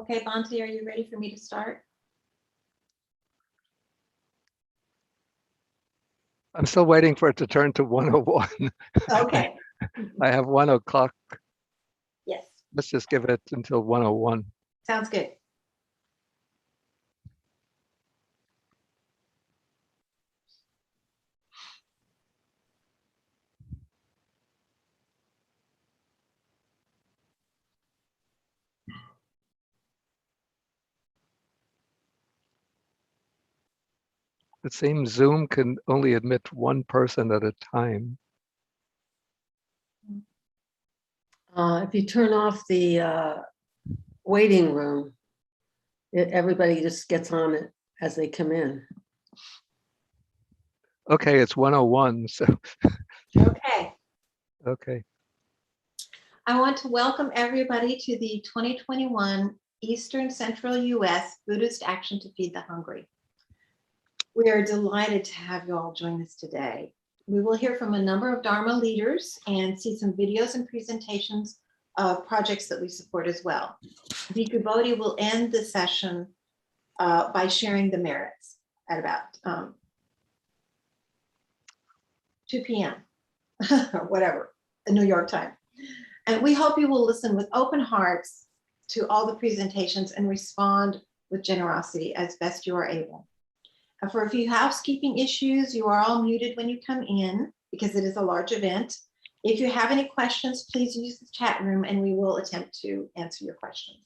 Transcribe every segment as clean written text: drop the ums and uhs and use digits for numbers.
Okay, Bhante, are you ready for me to start? I'm still waiting for it to turn to 101. Okay. I have 1 o'clock. Yes, Let's just give it until 101. sounds good. It seems Zoom can only admit 1 person at a time. If you turn off the waiting room, everybody just gets on it as they come in. Okay, it's 101, so Okay. okay. I want to welcome everybody to the 2021 Eastern Central U.S. Buddhist Action to Feed the Hungry. We are delighted to have you all join us today. We will hear from a number of Dharma leaders and see some videos and presentations of projects that we support as well. Bhikkhu Bodhi will end the session by sharing the merits at about 2 p.m. or whatever, New York time. And we hope you will listen with open hearts to all the presentations and respond with generosity as best you are able. And for a few housekeeping issues, you are all muted when you come in because it is a large event. If you have any questions, please use the chat room and we will attempt to answer your questions.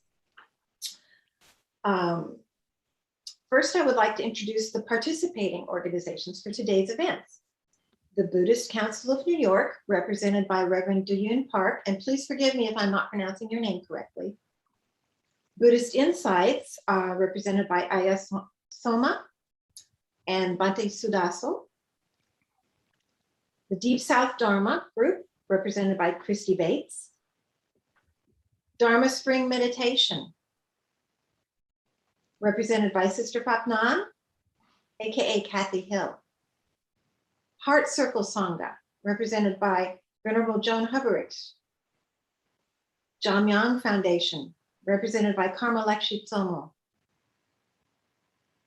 First, I would like to introduce the participating organizations for today's events. The Buddhist Council of New York, represented by Reverend Duyun Park, and please forgive me if I'm not pronouncing your name correctly. Buddhist Insights, represented by Aya Soma and Bhante Sudaso. The Deep South Dharma Group, represented by Christy Bates. Dharma Spring Meditation, represented by Sister Patnan, aka Kathy Hill. Heart Circle Sangha, represented by Venerable Joan Huberich. Jamyang Foundation, represented by Karma Lakshmi Tsomo.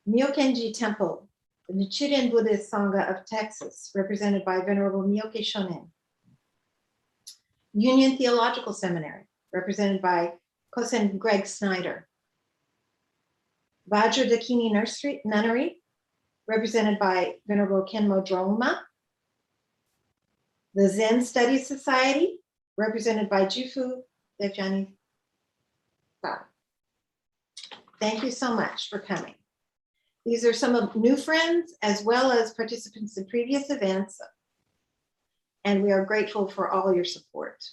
Myokenji Temple, the Nichiren Buddhist Sangha of Texas, represented by Venerable Myoke Shonin. Union Theological Seminary, represented by Kosen Greg Snyder. Vajra Dakini Nunnery, represented by Venerable Kenmo Drolma. The Zen Studies Society, represented by Jufu Devjani. Thank you so much for coming. These are some of new friends as well as participants in previous events, and we are grateful for all your support.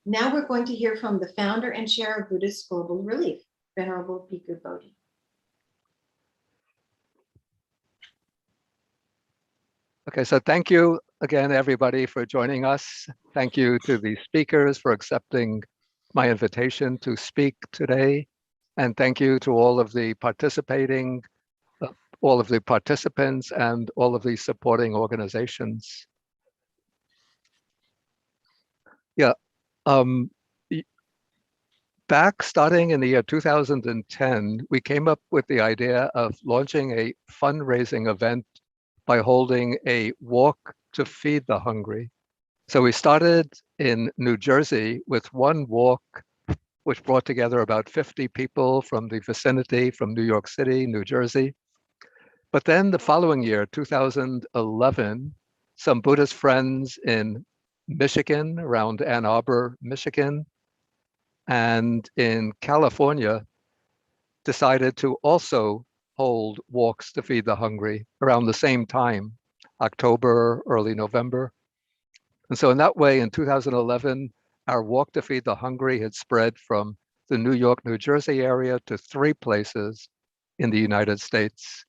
Now we're going to hear from the founder and chair of Buddhist Global Relief, Venerable Bhikkhu Bodhi. Okay, so thank you again, everybody, for joining us. Thank you to the speakers for accepting my invitation to speak today. And thank you to all of the participating, all of the participants and all of the supporting organizations. Yeah, back starting in the year 2010, we came up with the idea of launching a fundraising event by holding a walk to feed the hungry. So we started in New Jersey with one walk, which brought together about 50 people from the vicinity, from New York City, New Jersey. But then the following year, 2011, some Buddhist friends in Michigan, around Ann Arbor, Michigan, and in California decided to also hold walks to feed the hungry around the same time, October, early November. And so in that way, in 2011, our walk to feed the hungry had spread from the New York, New Jersey area to 3 places in the United States.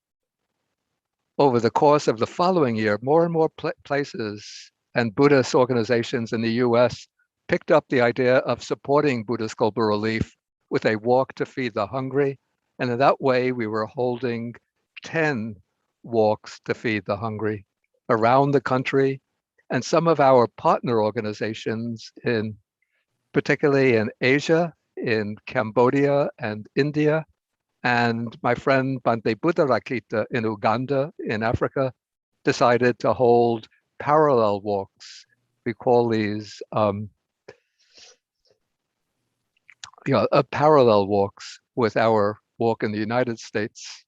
Over the course of the following year, more and more places and Buddhist organizations in the US picked up the idea of supporting Buddhist Global Relief with a walk to feed the hungry. And in that way, we were holding 10 walks to feed the hungry around the country. And some of our partner organizations, particularly in Asia, in Cambodia and India. And my friend Bante Buddharakita in Uganda, in Africa, decided to hold parallel walks. We call these parallel walks with our walk in the United States.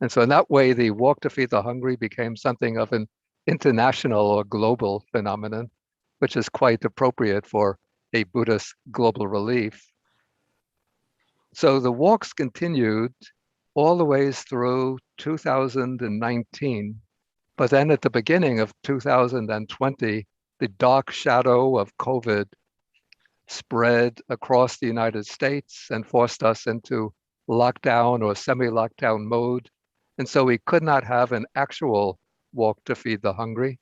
And so in that way, the Walk to Feed the Hungry became something of an international or global phenomenon, which is quite appropriate for a Buddhist global relief. So the walks continued all the ways through 2019. But then at the beginning of 2020, the dark shadow of COVID spread across the United States and forced us into lockdown or semi-lockdown mode. And so we could not have an actual Walk to Feed the Hungry.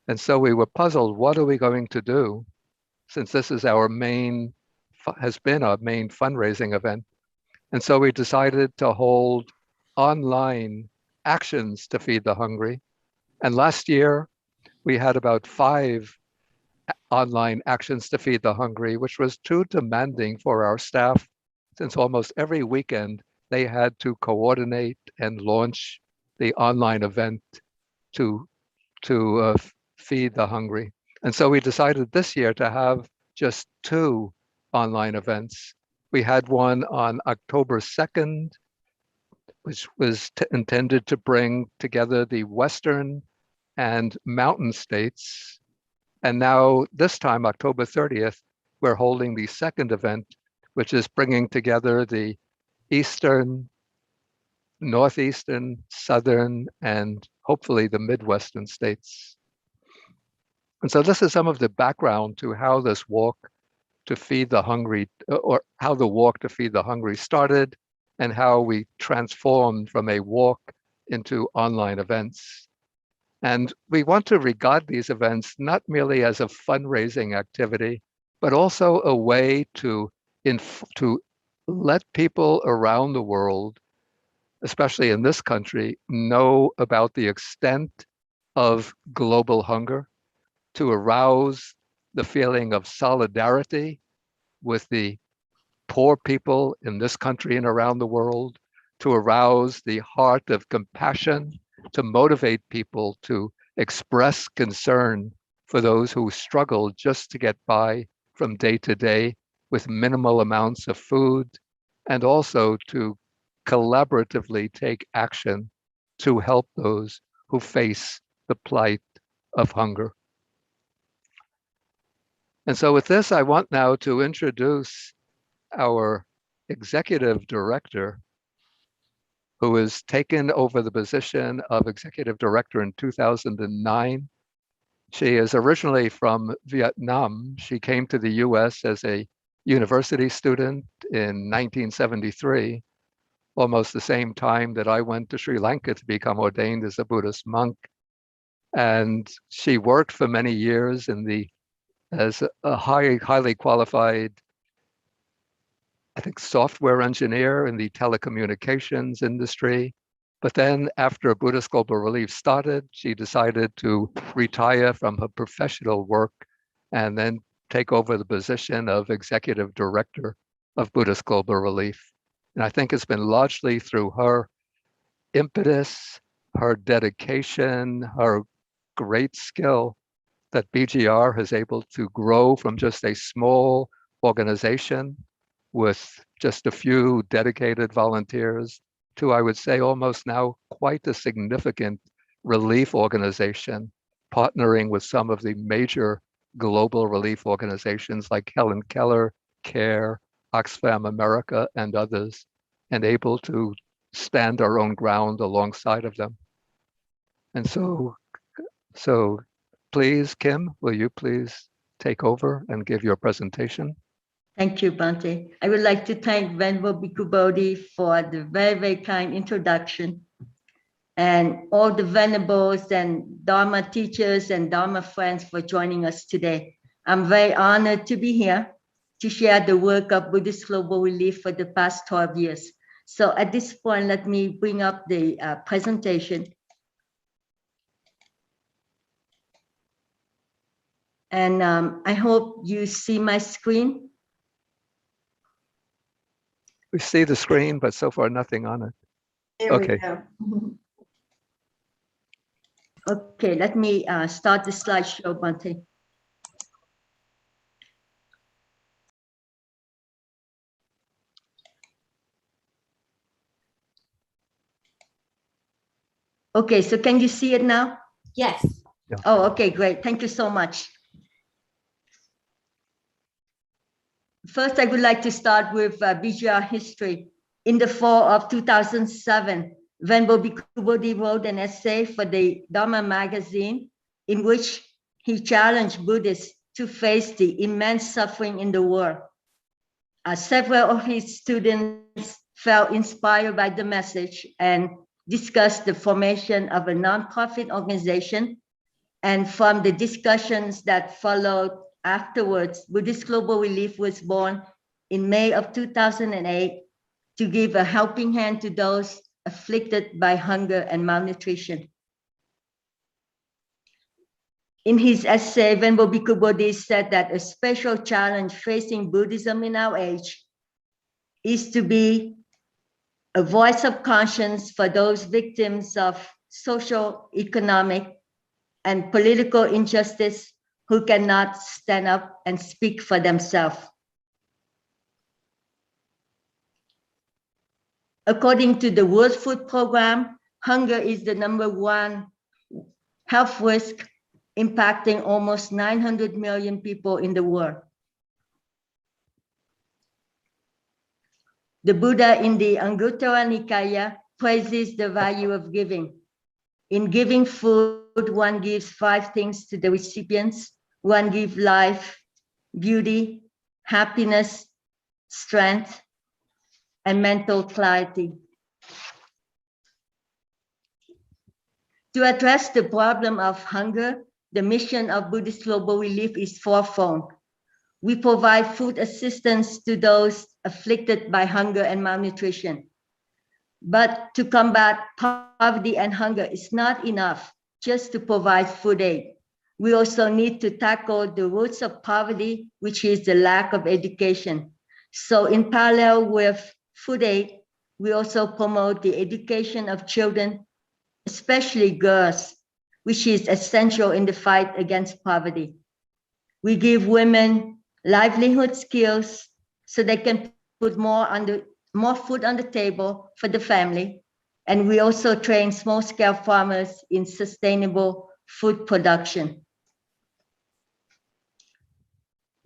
And so we were puzzled, what are we going to do? Since this is has been our main fundraising event. And so we decided to hold online actions to feed the hungry. And last year, we had about 5 online actions to feed the hungry, which was too demanding for our staff, since almost every weekend they had to coordinate and launch the online event to feed the hungry. And so we decided this year to have just 2 online events. We had one on October 2nd, which was intended to bring together the Western and mountain states. And now this time, October 30th, we're holding the second event, which is bringing together the Eastern, Northeastern, Southern, and hopefully the Midwestern states. And so this is some of the background to how this Walk to Feed the Hungry, or how the Walk to Feed the Hungry started, and how we transformed from a walk into online events. And we want to regard these events not merely as a fundraising activity, but also a way to let people around the world, especially in this country, know about the extent of global hunger, to arouse the feeling of solidarity with the poor people in this country and around the world, to arouse the heart of compassion, to motivate people to express concern for those who struggle just to get by from day to day with minimal amounts of food, and also to collaboratively take action to help those who face the plight of hunger. And so with this, I want now to introduce our executive director, who has taken over the position of executive director in 2009. She is originally from Vietnam. She came to the US as a university student in 1973, almost the same time that I went to Sri Lanka to become ordained as a Buddhist monk. And she worked for many years as a highly qualified, I think, software engineer in the telecommunications industry. But then after Buddhist Global Relief started, she decided to retire from her professional work and then take over the position of executive director of Buddhist Global Relief. And I think it's been largely through her impetus, her dedication, her great skill that BGR has able to grow from just a small organization with just a few dedicated volunteers to, I would say, almost now quite a significant relief organization, partnering with some of the major global relief organizations like Helen Keller, CARE, Oxfam America, and others, and able to stand our own ground alongside of them. And so please, Kim, will you please take over and give your presentation? Thank you, Bante. I would like to thank Venerable Bhikkhu Bodhi for the very, very kind introduction, and all the Venerables and Dharma teachers and Dharma friends for joining us today. I'm very honored to be here to share the work of Buddhist Global Relief for the past 12 years. So at this point, let me bring up the presentation. And I hope you see my screen. We see the screen, but so far nothing on it. There we Okay. go. Okay, let me start the slideshow, Bante. Okay, so can you see it now? Yes. Oh, okay, great. Thank you so much. First, I would like to start with BGR history. In the fall of 2007, Venbo Bhikkhu Bodhi wrote an essay for the Dharma magazine in which he challenged Buddhists to face the immense suffering in the world. Several of his students felt inspired by the message and discussed the formation of a nonprofit organization. And from the discussions that followed afterwards, Buddhist Global Relief was born in May of 2008 to give a helping hand to those afflicted by hunger and malnutrition. In his essay, Venbo Bhikkhu Bodhi said that a special challenge facing Buddhism in our age is to be a voice of conscience for those victims of social, economic, and political injustice who cannot stand up and speak for themselves. According to the World Food Program, hunger is the #1 health risk impacting almost 900 million people in the world. The Buddha in the Anguttara Nikaya praises the value of giving. In giving food, one gives 5 things to the recipients. One gives life, beauty, happiness, strength, and mental clarity. To address the problem of hunger, the mission of Buddhist Global Relief is fourfold. We provide food assistance to those afflicted by hunger and malnutrition. But to combat poverty and hunger is not enough just to provide food aid. We also need to tackle the roots of poverty, which is the lack of education. So in parallel with food aid, we also promote the education of children, especially girls, which is essential in the fight against poverty. We give women livelihood skills so they can put more food on the table for the family. And we also train small-scale farmers in sustainable food production.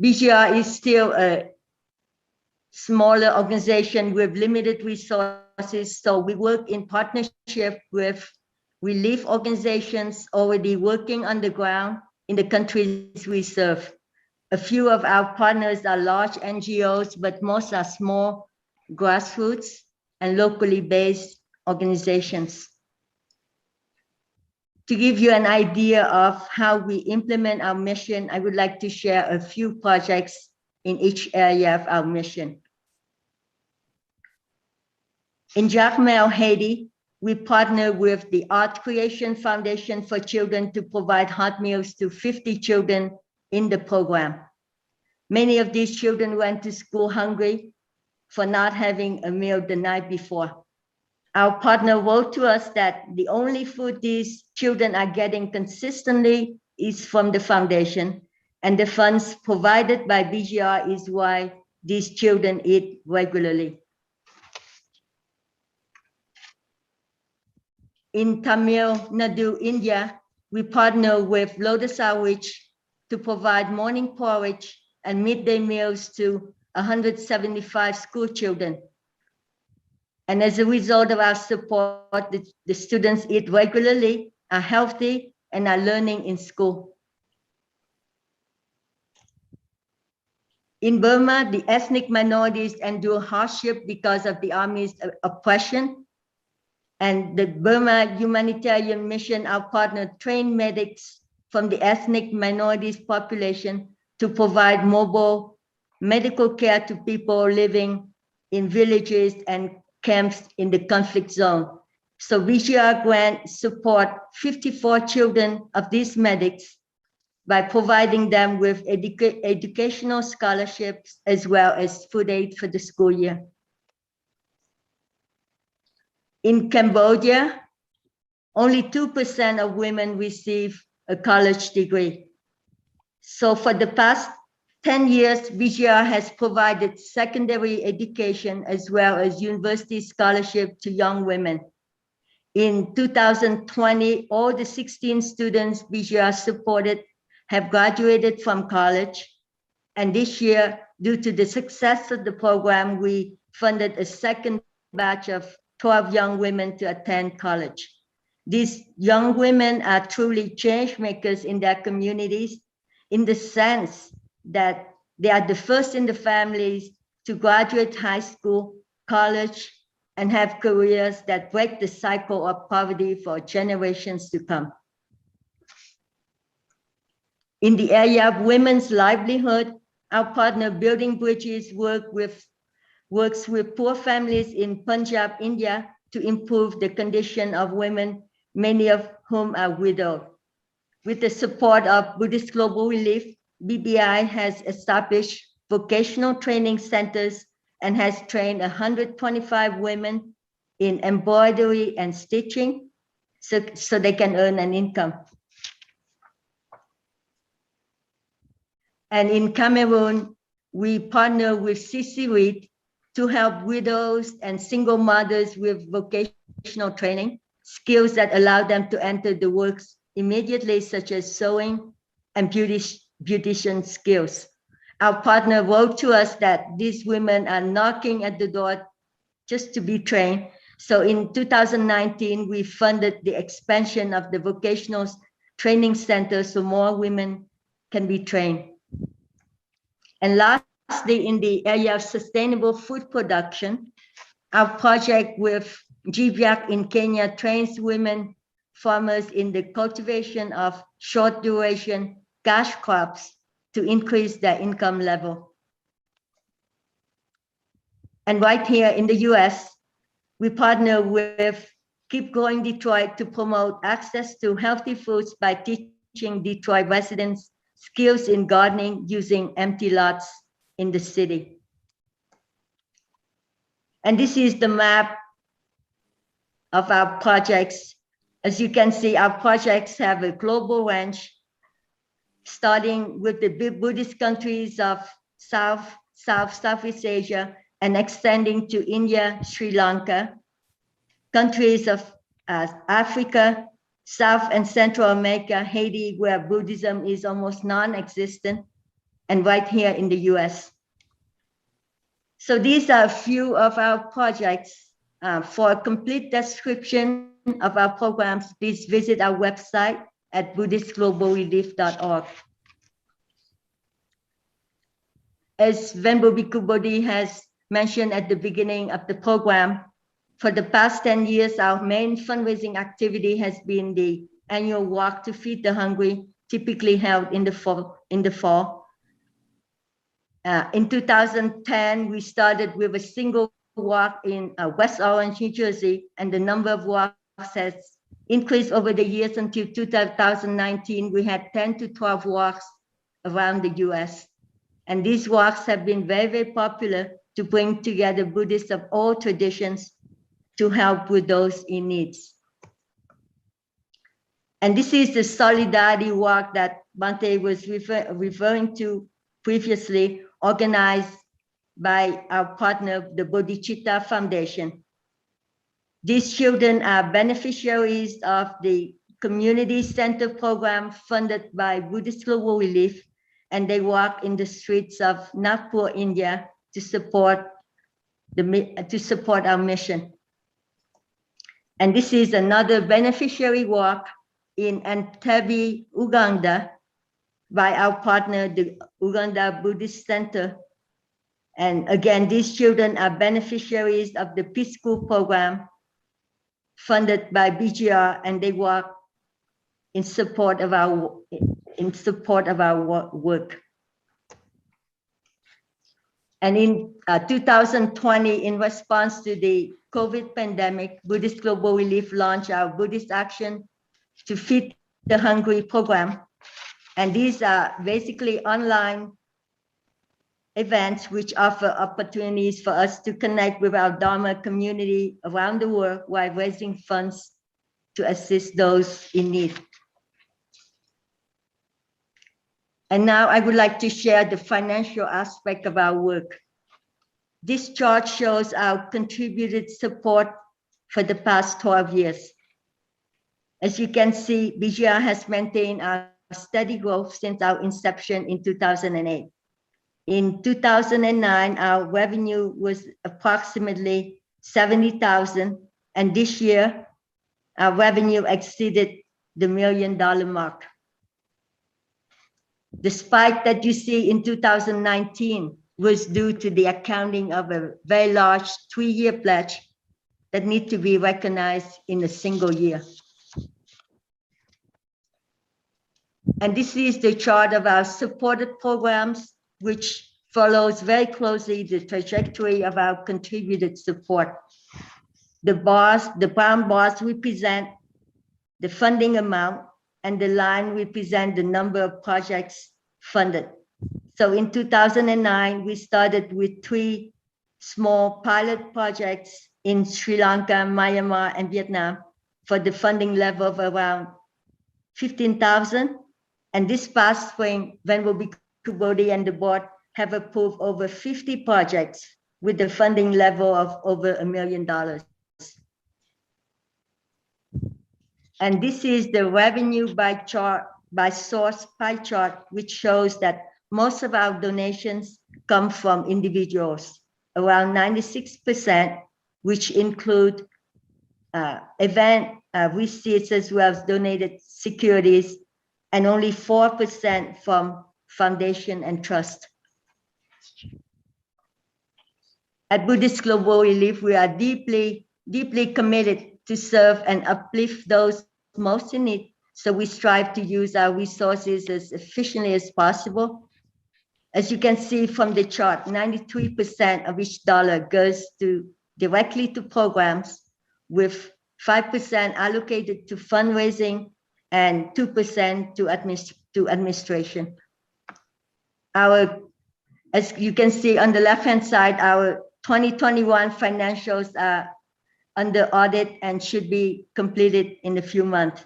BGR is still a smaller organization with limited resources, so we work in partnership with relief organizations already working on the ground in the countries we serve. A few of our partners are large NGOs, but most are small grassroots and locally based organizations. To give you an idea of how we implement our mission, I would like to share a few projects in each area of our mission. In Jacmel, Haiti, we partner with the Art Creation Foundation for Children to provide hot meals to 50 children in the program. Many of these children went to school hungry for not having a meal the night before. Our partner wrote to us that the only food these children are getting consistently is from the foundation, and the funds provided by BGR is why these children eat regularly. In Tamil Nadu, India, we partner with Lotus Outreach to provide morning porridge and midday meals to 175 school children. And as a result of our support, the students eat regularly, are healthy, and are learning in school. In Burma, the ethnic minorities endure hardship because of the army's oppression. And the Burma Humanitarian Mission, our partner, trained medics from the ethnic minorities population to provide mobile medical care to people living in villages and camps in the conflict zone. So BGR grant support 54 children of these medics by providing them with educational scholarships as well as food aid for the school year. In Cambodia, only 2% of women receive a college degree. So for the past 10 years, BGR has provided secondary education as well as university scholarship to young women. In 2020, all the 16 students BGR supported have graduated from college. And this year, due to the success of the program, we funded a second batch of 12 young women to attend college. These young women are truly change makers in their communities, in the sense that they are the first in the families to graduate high school, college, and have careers that break the cycle of poverty for generations to come. In the area of women's livelihood, our partner Building Bridges works with poor families in Punjab, India, to improve the condition of women, many of whom are widowed. With the support of Buddhist Global Relief, BBI has established vocational training centers and has trained 125 women in embroidery and stitching so they can earn an income. And in Cameroon, we partner with CC Reed to help widows and single mothers with vocational training, skills that allow them to enter the works immediately, such as sewing and beautician skills. Our partner wrote to us that these women are knocking at the door just to be trained. So in 2019, we funded the expansion of the vocational training center so more women can be trained. And lastly, in the area of sustainable food production, our project with GVAC in Kenya trains women farmers in the cultivation of short duration cash crops to increase their income level. And right here in the US, we partner with Keep Growing Detroit to promote access to healthy foods by teaching Detroit residents skills in gardening using empty lots in the city. And this is the map of our projects. As you can see, our projects have a global range, starting with the big Buddhist countries of Southeast Asia and extending to India, Sri Lanka, countries of Africa, South and Central America, Haiti, where Buddhism is almost non-existent, and right here in the US. So these are a few of our projects. For a complete description of our programs, please visit our website at BuddhistGlobalRelief.org. As Venbo Bhikkhu Bodhi has mentioned at the beginning of the program, for the past 10 years, our main fundraising activity has been the annual Walk to Feed the Hungry, typically held in the fall. In 2010, we started with a single walk in West Orange, New Jersey, and the number of walks has increased over the years. Until 2019, we had 10 to 12 walks around the US. And these walks have been very, very popular to bring together Buddhists of all traditions to help with those in needs. And this is the Solidarity Walk that Bhante was referring to previously, organized by our partner, the Bodhicitta Foundation. These children are beneficiaries of the Community Center program funded by Buddhist Global Relief, and they walk in the streets of Nagpur, India to support our mission. And this is another beneficiary walk in Entebbe, Uganda, by our partner, the Uganda Buddhist Center. And again, these children are beneficiaries of the Peace School program funded by BGR, and they walk in support of our work. And in 2020, in response to the COVID pandemic, Buddhist Global Relief launched our Buddhist Action to Feed the Hungry program. And these are basically online events which offer opportunities for us to connect with our Dharma community around the world while raising funds to assist those in need. And now I would like to share the financial aspect of our work. This chart shows our contributed support for the past 12 years. As you can see, BGR has maintained our steady growth since our inception in 2008. In 2009, our revenue was approximately 70,000, and this year, our revenue exceeded the $1 million mark. The spike that you see in 2019 was due to the accounting of a very large 3-year pledge that need to be recognized in a single year. And this is the chart of our supported programs, which follows very closely the trajectory of our contributed support. The bars, the brown bars represent the funding amount, and the line represent the number of projects funded. So in 2009, we started with 3 small pilot projects in Sri Lanka, Myanmar, and Vietnam for the funding level of around 15,000. And this past spring, Venerable Bhikkhu Bodhi and the board have approved over 50 projects with the funding level of over $1 million. And this is the revenue by source pie chart, which shows that most of our donations come from individuals, around 96%, which include event receipts as well as donated securities, and only 4% from foundation and trust. At Buddhist Global Relief, we are deeply committed to serve and uplift those most in need. So we strive to use our resources as efficiently as possible. As you can see from the chart, 93% of each dollar goes directly to programs, with 5% allocated to fundraising and 2% to administration. As you can see on the left-hand side, our 2021 financials are under audit and should be completed in a few months.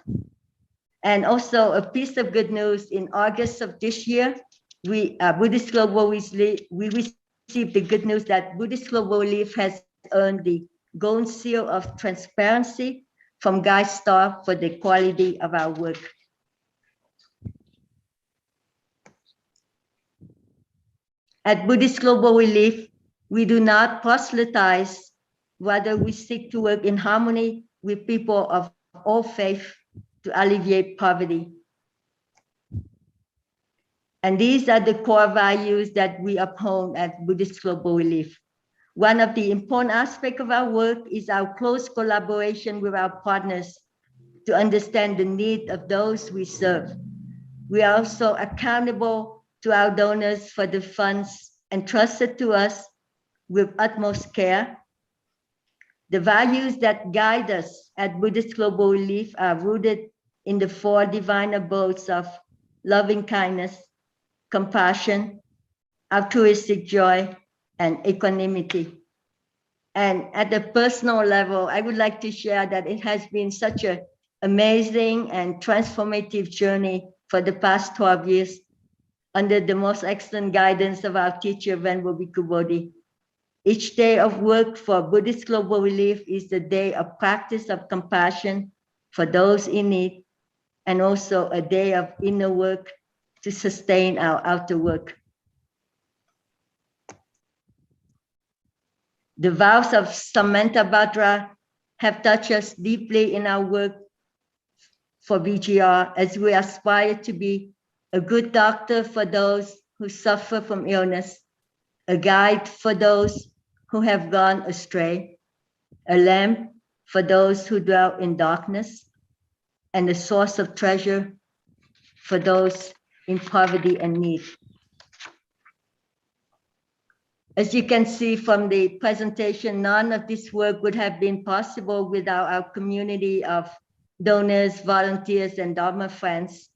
And also a piece of good news, in August of this year, Buddhist Global Relief, we received the good news that Buddhist Global Relief has earned the Gold Seal of Transparency from GuideStar for the quality of our work. At Buddhist Global Relief, we do not proselytize, rather we seek to work in harmony with people of all faiths to alleviate poverty. And these are the core values that we uphold at Buddhist Global Relief. One of the important aspects of our work is our close collaboration with our partners to understand the need of those we serve. We are also accountable to our donors for the funds entrusted to us with utmost care. The values that guide us at Buddhist Global Relief are rooted in the 4 divine abodes of loving kindness, compassion, altruistic joy, and equanimity. And at a personal level, I would like to share that it has been such an amazing and transformative journey for the past 12 years under the most excellent guidance of our teacher, Venerable Bhikkhu Bodhi. Each day of work for Buddhist Global Relief is the day of practice of compassion for those in need, and also a day of inner work to sustain our outer work. The vows of Samantabhadra have touched us deeply in our work for BGR, as we aspire to be a good doctor for those who suffer from illness, a guide for those who have gone astray, a lamp for those who dwell in darkness, and a source of treasure for those in poverty and need. As you can see from the presentation, none of this work would have been possible without our community of donors, volunteers, and Dharma friends.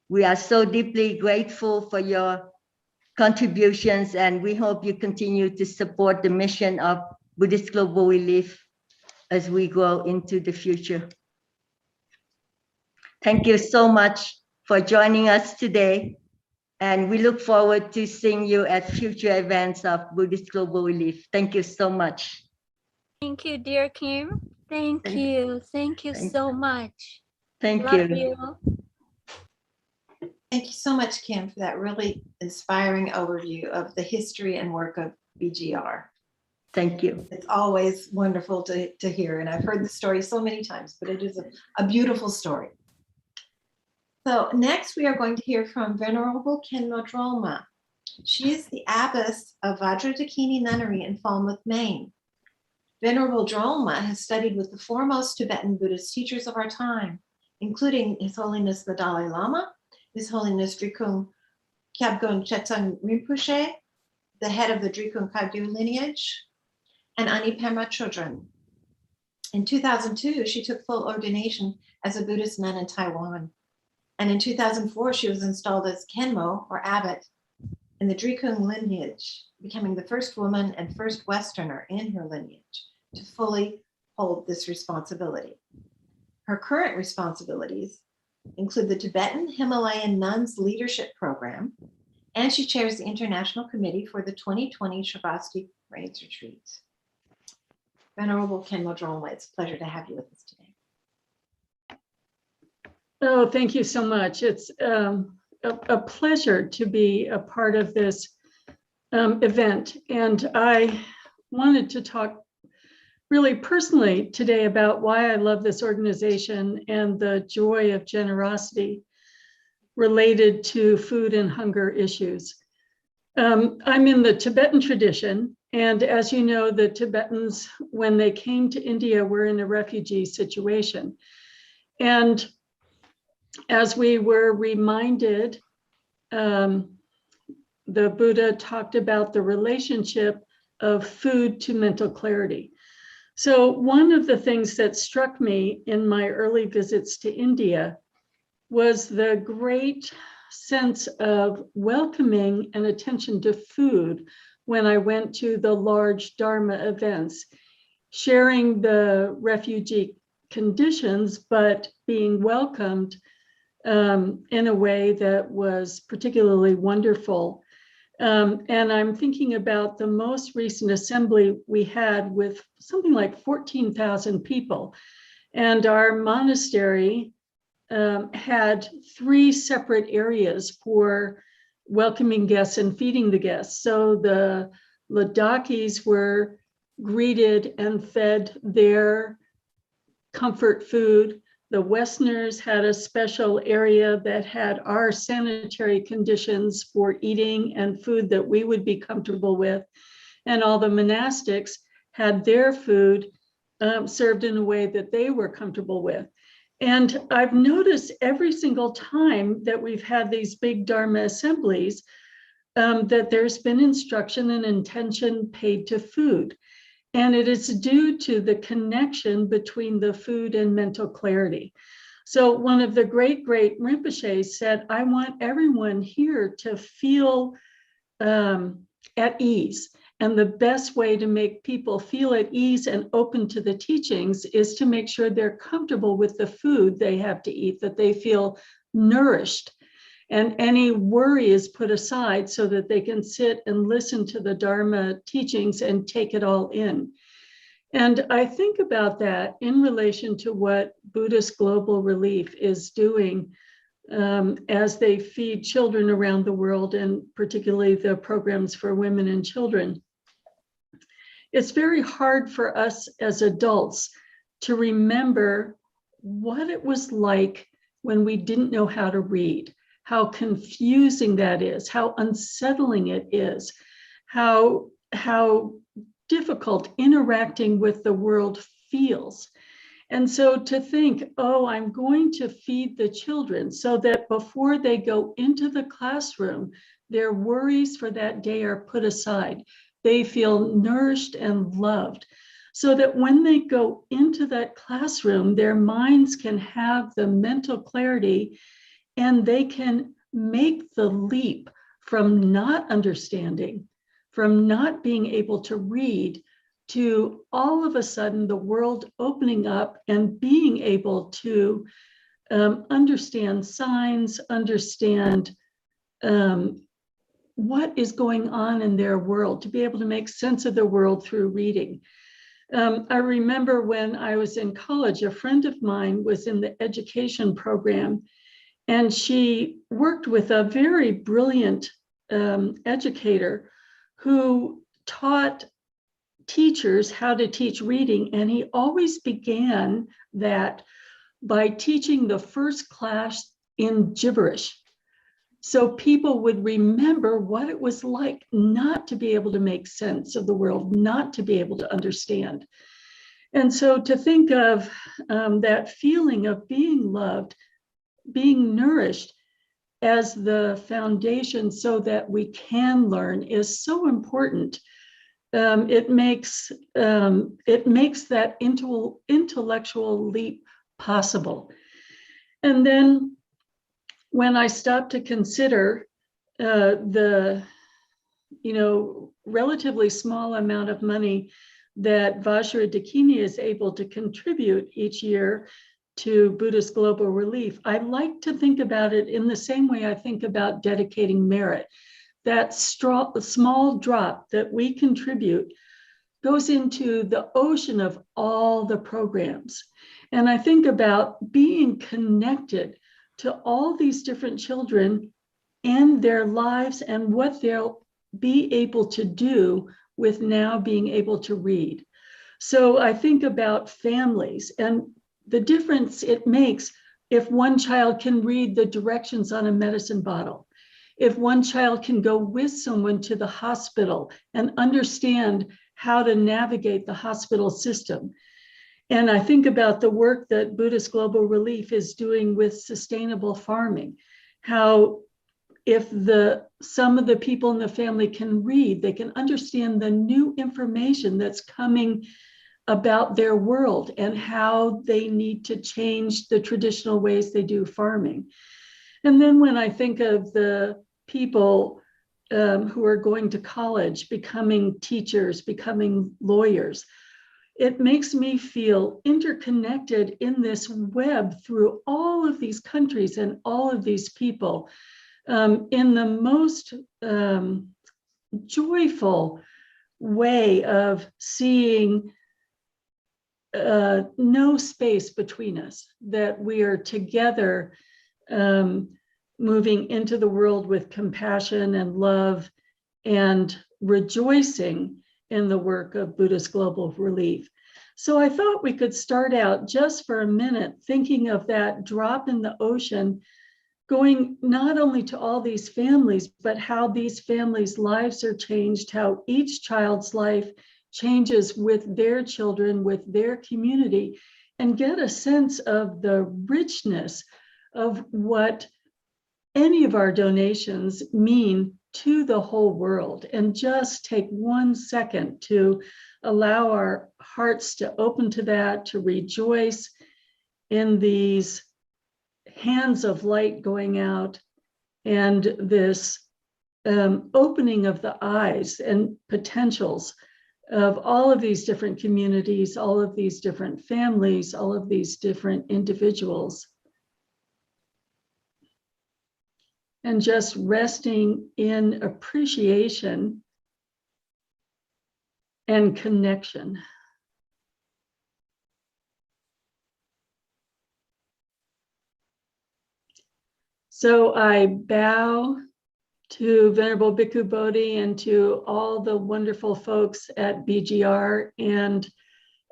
We are so deeply grateful for your contributions, and we hope you continue to support the mission of Buddhist Global Relief as we grow into the future. Thank you so much for joining us today, and we look forward to seeing you at future events of Buddhist Global Relief. Thank you so much. Thank you, dear Kim. Thank you. Thank you so much. Thank Love you. you. Thank you so much, Kim, for that really inspiring overview of the history and work of BGR. Thank you. It's always wonderful to hear, and I've heard the story so many times, but it is a beautiful story. So next we are going to hear from Venerable Khenmo Drolma. She is the abbess of Vajradakini Nunnery in Falmouth, Maine. Venerable Drolma has studied with the foremost Tibetan Buddhist teachers of our time, including His Holiness the Dalai Lama, His Holiness Drikung Kyabgon Chetsang Rinpoche, the head of the Drikung Kagyu lineage, and Ani Pema Chodron. In 2002, she took full ordination as a Buddhist nun in Taiwan. And in 2004, she was installed as Khenmo, or abbot, in the Drikung lineage, becoming the first woman and first Westerner in her lineage to fully hold this responsibility. Her current responsibilities include the Tibetan Himalayan Nuns Leadership Program, and she chairs the International Committee for the 2020 Shavasti Rains Retreat. Venerable Khenmo Drolma, it's a pleasure to have you with us today. Oh, thank you so much. It's a pleasure to be a part of this event. And I wanted to talk really personally today about why I love this organization and the joy of generosity related to food and hunger issues. I'm in the Tibetan tradition. And as you know, the Tibetans, when they came to India, were in a refugee situation. And as we were reminded, the Buddha talked about the relationship of food to mental clarity. So one of the things that struck me in my early visits to India was the great sense of welcoming and attention to food when I went to the large Dharma events, sharing the refugee conditions, but being welcomed in a way that was particularly wonderful. And I'm thinking about the most recent assembly we had with something like 14,000 people. And our monastery had 3 separate areas for welcoming guests and feeding the guests. So the Ladakhis were greeted and fed their comfort food. The Westerners had a special area that had our sanitary conditions for eating and food that we would be comfortable with. And all the monastics had their food served in a way that they were comfortable with. And I've noticed every single time that we've had these big Dharma assemblies that there's been instruction and intention paid to food. And it is due to the connection between the food and mental clarity. So one of the great Rinpoches said, I want everyone here to feel at ease. And the best way to make people feel at ease and open to the teachings is to make sure they're comfortable with the food they have to eat, that they feel nourished. And any worry is put aside so that they can sit and listen to the Dharma teachings and take it all in. And I think about that in relation to what Buddhist Global Relief is doing as they feed children around the world, and particularly the programs for women and children. It's very hard for us as adults to remember what it was like when we didn't know how to read, how confusing that is, how unsettling it is, how difficult interacting with the world feels. And so to think, oh, I'm going to feed the children so that before they go into the classroom, their worries for that day are put aside. They feel nourished and loved, so that when they go into that classroom, their minds can have the mental clarity and they can make the leap from not understanding, from not being able to read, to all of a sudden the world opening up and being able to understand signs, understand what is going on in their world, to be able to make sense of the world through reading. I remember when I was in college, a friend of mine was in the education program, and she worked with a very brilliant educator who taught teachers how to teach reading. And he always began that by teaching the first class in gibberish. So people would remember what it was like not to be able to make sense of the world, not to be able to understand. And so to think of that feeling of being loved, being nourished as the foundation so that we can learn is so important. It makes that intellectual leap possible. And then when I stopped to consider the relatively small amount of money that Vajra Dakini is able to contribute each year to Buddhist Global Relief, I like to think about it in the same way I think about dedicating merit. That small drop that we contribute goes into the ocean of all the programs. And I think about being connected to all these different children and their lives and what they'll be able to do with now being able to read. So I think about families and the difference it makes if one child can read the directions on a medicine bottle, if one child can go with someone to the hospital and understand how to navigate the hospital system. And I think about the work that Buddhist Global Relief is doing with sustainable farming, how if some of the people in the family can read, they can understand the new information that's coming about their world and how they need to change the traditional ways they do farming. And then when I think of the people who are going to college, becoming teachers, becoming lawyers, it makes me feel interconnected in this web through all of these countries and all of these people in the most joyful way of seeing no space between us, that we are together moving into the world with compassion and love and rejoicing in the work of Buddhist Global Relief. So I thought we could start out just for a minute thinking of that drop in the ocean, going not only to all these families, but how these families' lives are changed, how each child's life changes with their children, with their community, and get a sense of the richness of what any of our donations mean to the whole world. And just take 1 second to allow our hearts to open to that, to rejoice in these hands of light going out and this opening of the eyes and potentials of all of these different communities, all of these different families, all of these different individuals. And just resting in appreciation and connection. So I bow to Venerable Bhikkhu Bodhi and to all the wonderful folks at BGR. And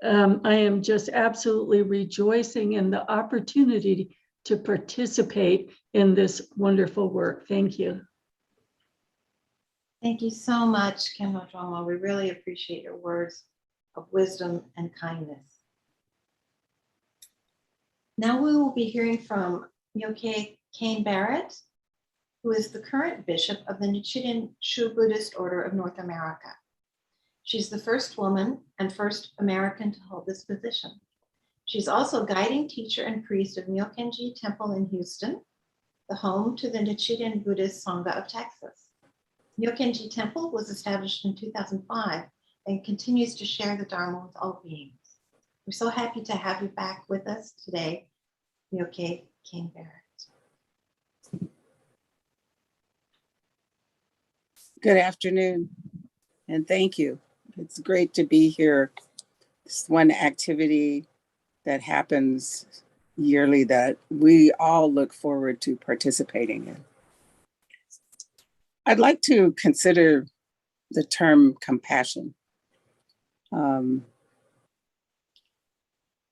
I am just absolutely rejoicing in the opportunity to participate in this wonderful work. Thank you. Thank you so much, Khenpo Droma. We really appreciate your words of wisdom and kindness. Now we will be hearing from Myoke Kane Barrett, who is the current bishop of the Nichiren Shu Buddhist Order of North America. She's the first woman and first American to hold this position. She's also guiding teacher and priest of Myokenji Temple in Houston, the home to the Nichiren Buddhist Sangha of Texas. Myokenji Temple was established in 2005 and continues to share the Dharma with all beings. We're so happy to have you back with us today, Myoke King Barrett. Good afternoon, and thank you. It's great to be here. It's one activity that happens yearly that we all look forward to participating in. I'd like to consider the term compassion.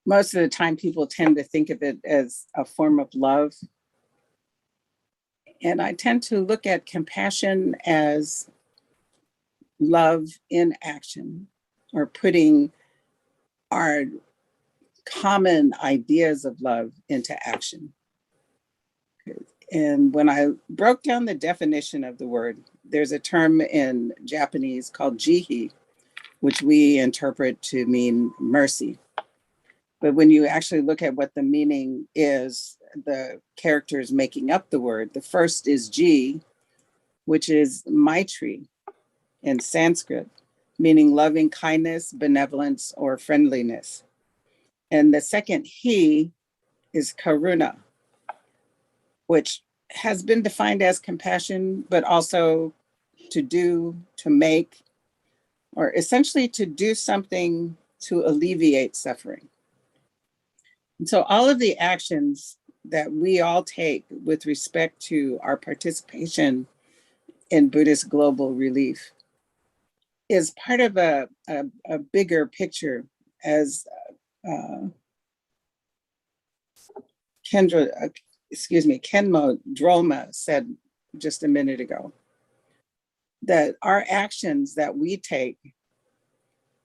Most of the time, people tend to think of it as a form of love. And I tend to look at compassion as love in action, or putting our common ideas of love into action. And when I broke down the definition of the word, there's a term in Japanese called jihi, which we interpret to mean mercy. But when you actually look at what the meaning is, the characters making up the word, the first is ji, which is maitri in Sanskrit, meaning loving kindness, benevolence, or friendliness. And the second he is karuna, which has been defined as compassion, but also to do, to make, or essentially to do something to alleviate suffering. And so all of the actions that we all take with respect to our participation in Buddhist global relief is part of a bigger picture, as Kenmo Drolma said just a minute ago, that our actions that we take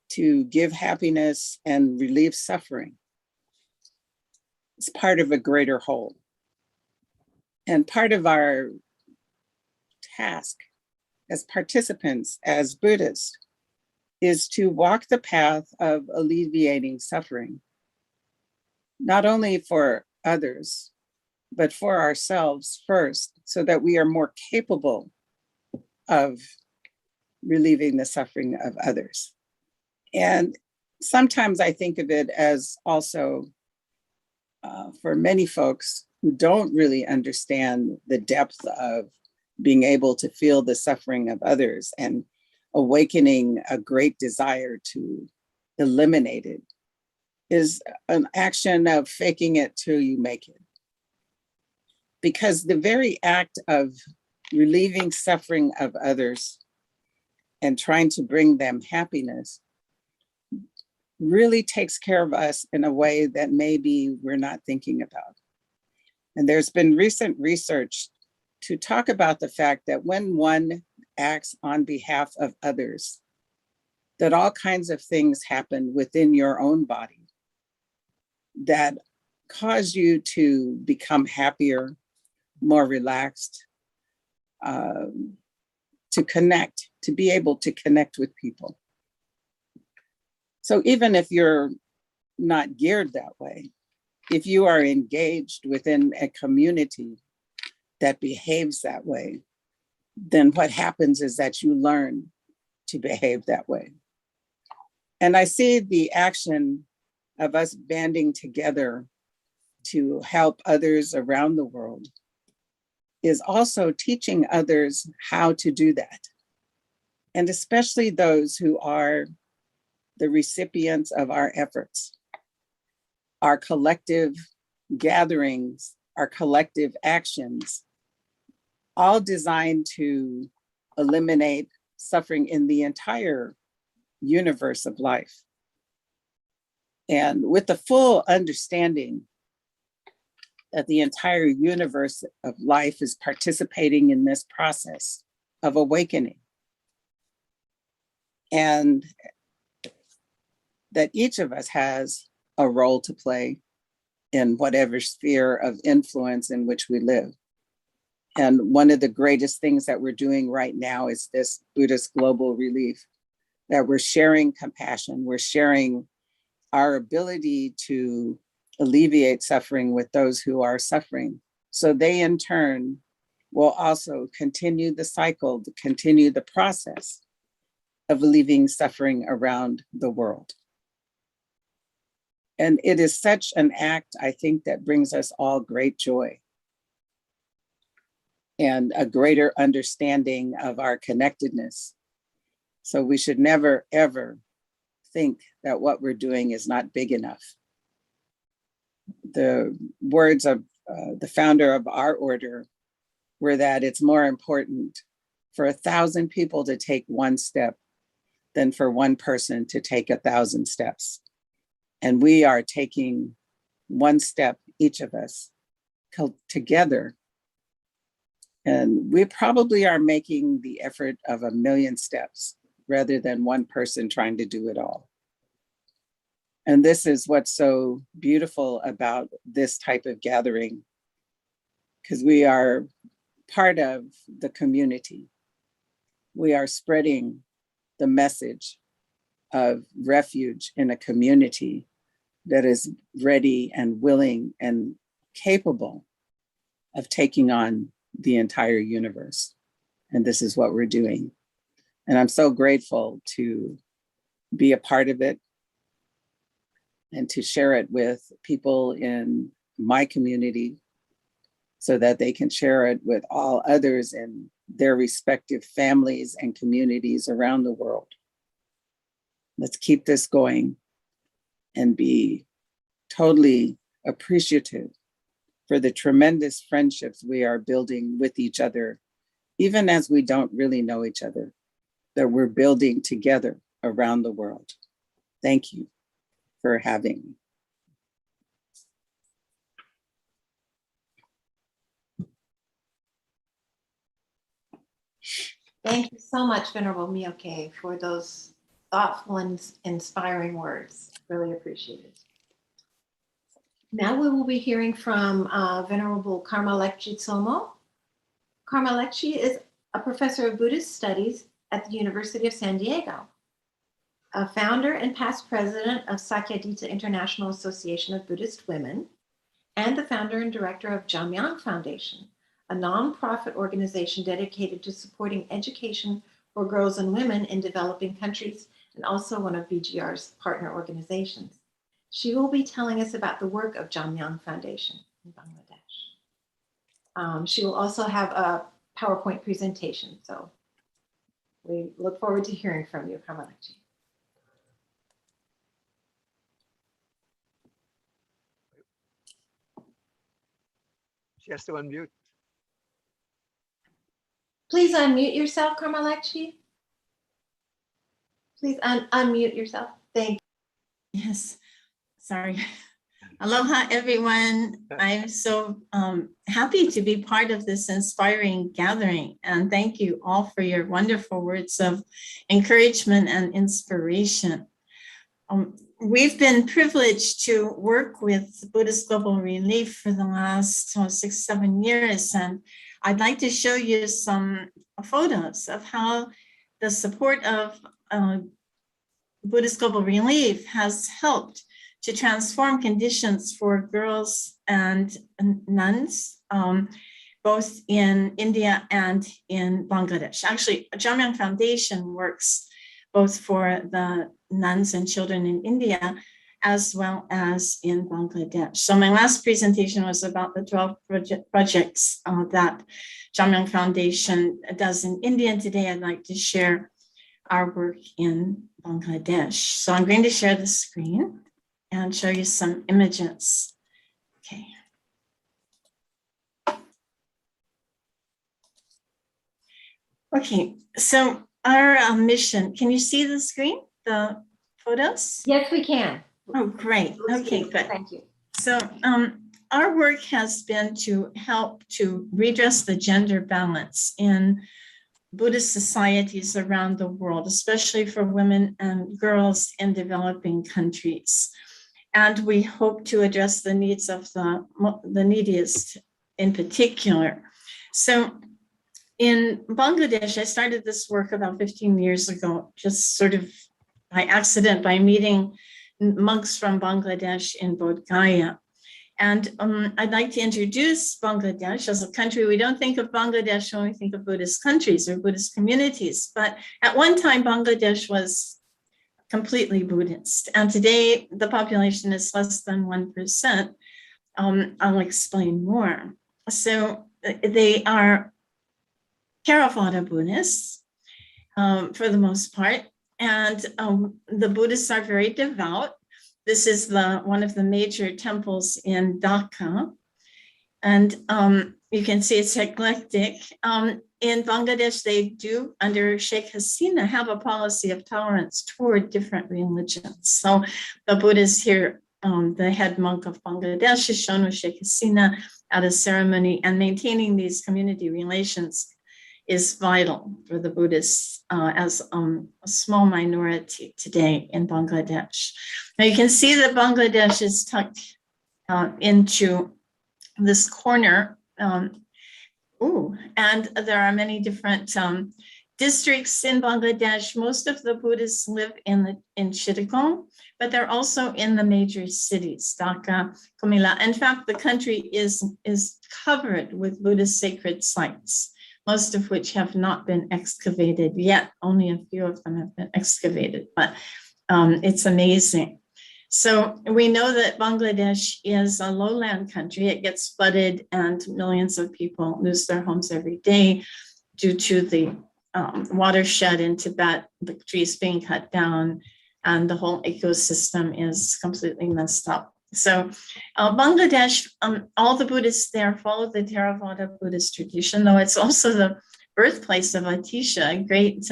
to give happiness and relieve suffering is part of a greater whole. And part of our task as participants, as Buddhists, is to walk the path of alleviating suffering, not only for others, but for ourselves first, so that we are more capable of relieving the suffering of others. And sometimes I think of it as also, for many folks who don't really understand the depth of being able to feel the suffering of others and awakening a great desire to eliminate it, is an action of faking it till you make it. Because the very act of relieving suffering of others and trying to bring them happiness really takes care of us in a way that maybe we're not thinking about. And there's been recent research to talk about the fact that when one acts on behalf of others, that all kinds of things happen within your own body that cause you to become happier, more relaxed, to connect, to be able to connect with people. So even if you're not geared that way, if you are engaged within a community that behaves that way, then what happens is that you learn to behave that way. And I see the action of us banding together to help others around the world is also teaching others how to do that. And especially those who are the recipients of our efforts, our collective gatherings, our collective actions, all designed to eliminate suffering in the entire universe of life. And with the full understanding that the entire universe of life is participating in this process of awakening. And that each of us has a role to play in whatever sphere of influence in which we live. And one of the greatest things that we're doing right now is this Buddhist global relief, that we're sharing compassion, we're sharing our ability to alleviate suffering with those who are suffering. So they in turn will also continue the cycle, to continue the process of relieving suffering around the world. And it is such an act, I think, that brings us all great joy and a greater understanding of our connectedness. So we should never, ever think that what we're doing is not big enough. The words of the founder of our order were that it's more important for 1,000 people to take one step than for one person to take 1,000 steps. And we are taking one step, each of us, together. And we probably are making the effort of 1,000,000 steps rather than one person trying to do it all. And this is what's so beautiful about this type of gathering, because we are part of the community. We are spreading the message of refuge in a community that is ready and willing and capable of taking on the entire universe. And this is what we're doing. And I'm so grateful to be a part of it and to share it with people in my community so that they can share it with all others in their respective families and communities around the world. Let's keep this going and be totally appreciative for the tremendous friendships we are building with each other, even as we don't really know each other, that we're building together around the world. Thank you for having me. Thank you so much, Venerable Myoke, for those thoughtful and inspiring words. Really appreciate it. Now we will be hearing from Venerable Karma Lekchi Tsomo. Karma Lekchi is a professor of Buddhist studies at the University of San Diego, a founder and past president of Sakyadhita International Association of Buddhist Women, and the founder and director of Jamyang Foundation, a nonprofit organization dedicated to supporting education for girls and women in developing countries, and also one of BGR's partner organizations. She will be telling us about the work of Jamyang Foundation in Bangladesh. She will also have a PowerPoint presentation, so we look forward to hearing from you, Karma Lekchi. She has to unmute. Please unmute yourself, Karma Lekchi. Please unmute yourself. Thank you. Yes, sorry. Aloha, everyone. I'm so happy to be part of this inspiring gathering. And thank you all for your wonderful words of encouragement and inspiration. We've been privileged to work with Buddhist Global Relief for the last 6-7 years. And I'd like to show you some photos of how the support of Buddhist Global Relief has helped to transform conditions for girls and nuns, both in India and in Bangladesh. Actually, Jamyang Foundation works both for the nuns and children in India, as well as in Bangladesh. So my last presentation was about the 12 projects that Jamyang Foundation does in India. And today I'd like to share our work in Bangladesh. So I'm going to share the screen and show you some images. Okay. Okay, so our mission, can you see the screen, the photos? Yes, we can. Oh, great. Okay, good. Thank you. So our work has been to help to redress the gender balance in Buddhist societies around the world, especially for women and girls in developing countries. And we hope to address the needs of the neediest in particular. So in Bangladesh, I started this work about 15 years ago, just sort of by accident, by meeting monks from Bangladesh in Bodh Gaya. And I'd like to introduce Bangladesh as a country. We don't think of Bangladesh when we think of Buddhist countries or Buddhist communities, but at one time, Bangladesh was completely Buddhist. And today, the population is less than 1%. I'll explain more. So they are Theravada Buddhists for the most part. And the Buddhists are very devout. This is one of the major temples in Dhaka. And you can see it's eclectic. In Bangladesh, they do, under Sheikh Hasina, have a policy of tolerance toward different religions. So the Buddhists here, the head monk of Bangladesh is shown with Sheikh Hasina at a ceremony, and maintaining these community relations is vital for the Buddhists as a small minority today in Bangladesh. Now you can see that Bangladesh is tucked into this corner. And there are many different districts in Bangladesh. Most of the Buddhists live in Chittagong, but they're also in the major cities, Dhaka, Comilla. In fact, the country is covered with Buddhist sacred sites, most of which have not been excavated yet. Only a few of them have been excavated, but it's amazing. So we know that Bangladesh is a lowland country. It gets flooded and millions of people lose their homes every day due to the watershed in Tibet, the trees being cut down, and the whole ecosystem is completely messed up. So Bangladesh, all the Buddhists there follow the Theravada Buddhist tradition, though it's also the birthplace of Atisha, a great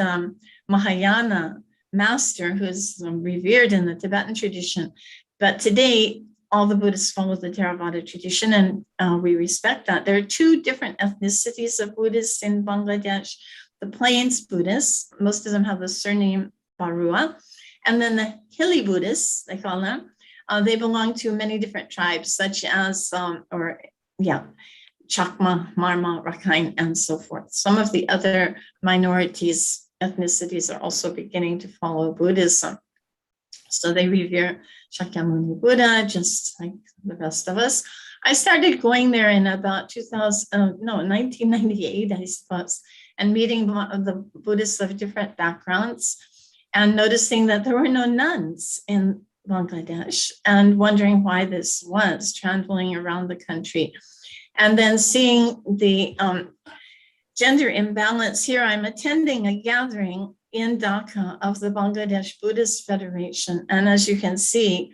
Mahayana master who's revered in the Tibetan tradition. But today, all the Buddhists follow the Theravada tradition, and we respect that. There are two different ethnicities of Buddhists in Bangladesh. The Plains Buddhists, most of them have the surname Barua, and then the Hilly Buddhists, they call them. They belong to many different tribes, such as, Chakma, Marma, Rakhine, and so forth. Some of the other minorities, ethnicities are also beginning to follow Buddhism. So they revere Shakyamuni Buddha, just like the rest of us. I started going there in about 1998, I suppose, and meeting the Buddhists of different backgrounds and noticing that there were no nuns in Bangladesh and wondering why this was, traveling around the country. And then seeing the gender imbalance here, I'm attending a gathering in Dhaka of the Bangladesh Buddhist Federation. And as you can see,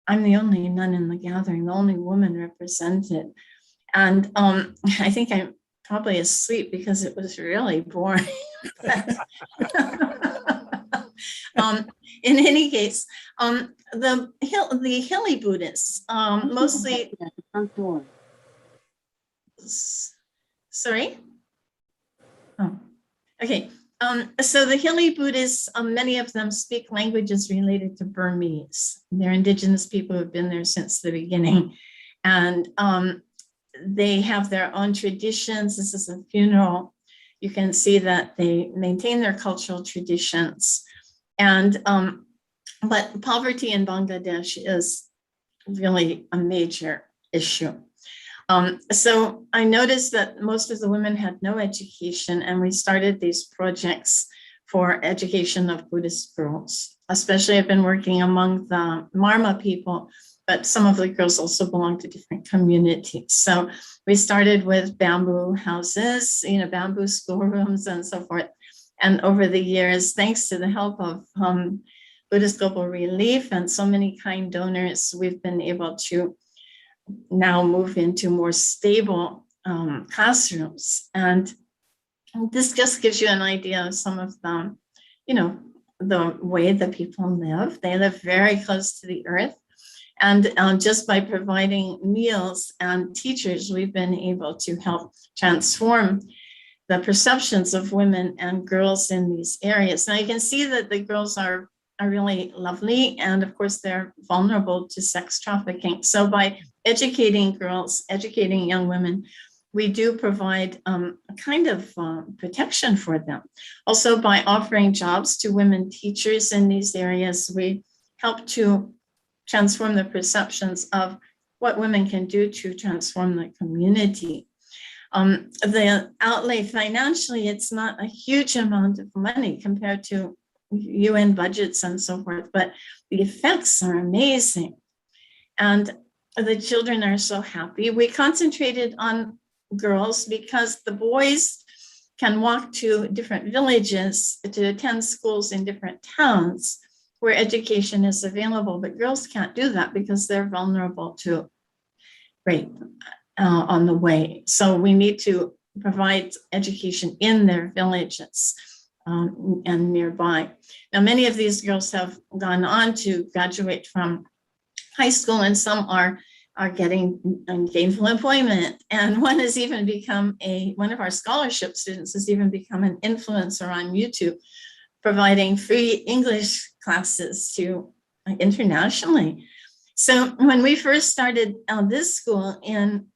I'm the only nun in the gathering, the only woman represented. And I think I'm probably asleep because it was really boring. In any case, the Hilly Buddhists, mostly. Sorry? Oh, okay. So the Hilly Buddhists, many of them speak languages related to Burmese. They're indigenous people who have been there since the beginning. And they have their own traditions. This is a funeral. You can see that they maintain their cultural traditions. And but poverty in Bangladesh is really a major issue. So I noticed that most of the women had no education, and we started these projects for education of Buddhist girls. Especially I've been working among the Marma people, but some of the girls also belong to different communities. So we started with bamboo houses, bamboo schoolrooms and so forth. And over the years, thanks to the help of Buddhist Global Relief and so many kind donors, we've been able to now move into more stable classrooms. And this just gives you an idea of some of the, the way that people live. They live very close to the earth. And just by providing meals and teachers, we've been able to help transform the perceptions of women and girls in these areas. Now you can see that the girls are really lovely, and of course they're vulnerable to sex trafficking. So by educating girls, educating young women, we do provide a kind of protection for them. Also by offering jobs to women teachers in these areas, we help to transform the perceptions of what women can do to transform the community. The outlay financially, it's not a huge amount of money compared to UN budgets and so forth, but the effects are amazing. And the children are so happy. We concentrated on girls because the boys can walk to different villages to attend schools in different towns where education is available, but girls can't do that because they're vulnerable to rape on the way. So we need to provide education in their villages and nearby. Now, many of these girls have gone on to graduate from high school, and some are getting gainful employment. And one has even become one of our scholarship students has even become an influencer on YouTube, providing free English classes to internationally. So when we first started this school in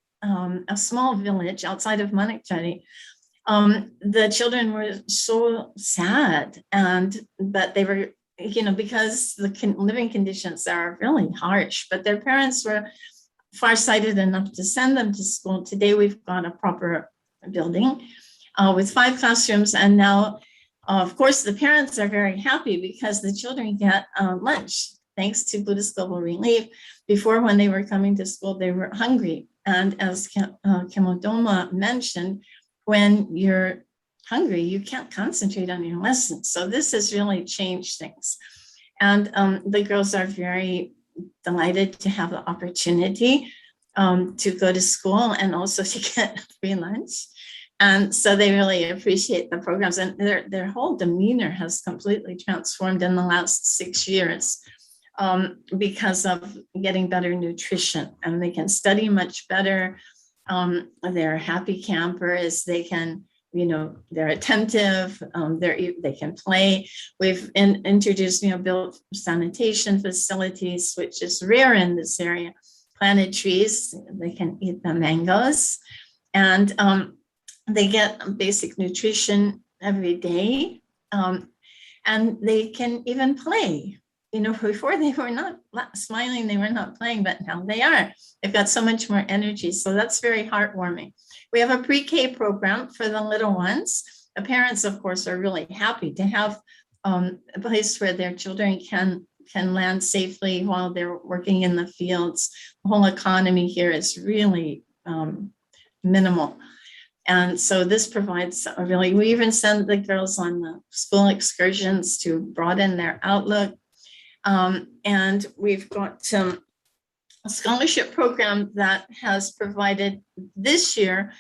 a small village outside of Manakchari, the children were so sad, but they were, because the living conditions are really harsh, but their parents were farsighted enough to send them to school. Today, we've got a proper building with 5 classrooms. And now, of course, the parents are very happy because the children get lunch, thanks to Buddhist Global Relief. Before, when they were coming to school, they were hungry. And as Kemodoma mentioned, when you're hungry, you can't concentrate on your lessons. So this has really changed things. And the girls are very delighted to have the opportunity to go to school and also to get free lunch. And so they really appreciate the programs, and their whole demeanor has completely transformed in the last 6 years because of getting better nutrition, and they can study much better. They're happy campers. They can, they're attentive. They can play. We've introduced, built sanitation facilities, which is rare in this area. Planted trees. They can eat the mangoes, and they get basic nutrition every day, and they can even play. Before they were not smiling, they were not playing, but now they are. They've got so much more energy. So that's very heartwarming. We have a pre-K program for the little ones. The parents, of course, are really happy to have a place where their children can land safely while they're working in the fields. The whole economy here is really minimal. And so this provides we even send the girls on the school excursions to broaden their outlook. And we've got a scholarship program that has provided this year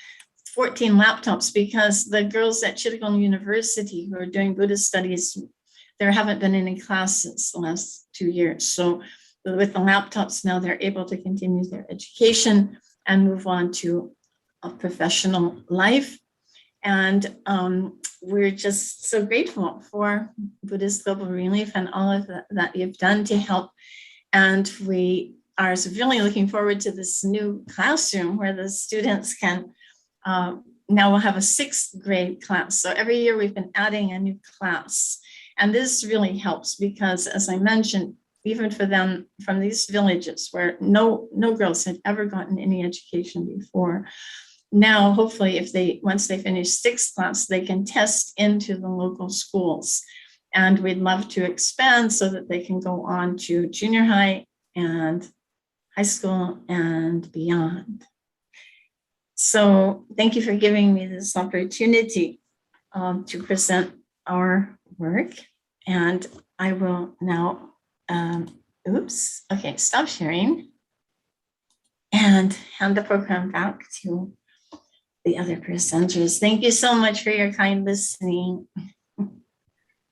14 laptops, because the girls at Chittagong University who are doing Buddhist studies, there haven't been any classes the last 2 years. So with the laptops now, they're able to continue their education and move on to a professional life. And we're just so grateful for Buddhist Global Relief and all of that you've done to help. And we are really looking forward to this new classroom where the students can, now we'll have a 6th grade class. So every year we've been adding a new class. And this really helps because, as I mentioned, even for them from these villages where no girls had ever gotten any education before, now, hopefully, once they finish 6th class, they can test into the local schools. And we'd love to expand so that they can go on to junior high and high school and beyond. So thank you for giving me this opportunity to present our work. And I will now, stop sharing and hand the program back to the other presenters. Thank you so much for your kind listening.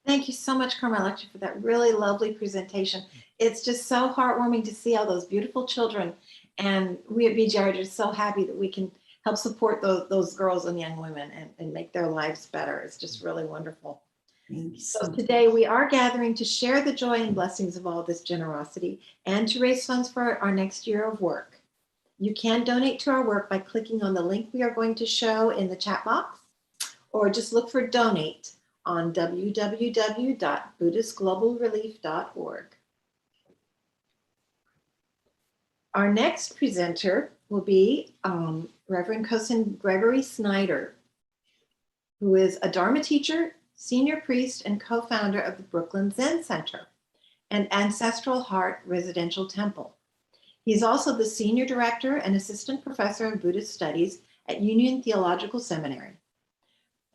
Thank you so much, Carmel Lecter, for that really lovely presentation. It's just so heartwarming to see all those beautiful children. And we at BGR are just so happy that we can help support those girls and young women and make their lives better. It's just really wonderful. So today we are gathering to share the joy and blessings of all this generosity and to raise funds for our next year of work. You can donate to our work by clicking on the link we are going to show in the chat box, or just look for donate on www.buddhistglobalrelief.org. Our next presenter will be Reverend Cousin Gregory Snyder, who is a Dharma teacher, senior priest, and co-founder of the Brooklyn Zen Center and Ancestral Heart Residential Temple. He's also the senior director and assistant professor of Buddhist studies at Union Theological Seminary.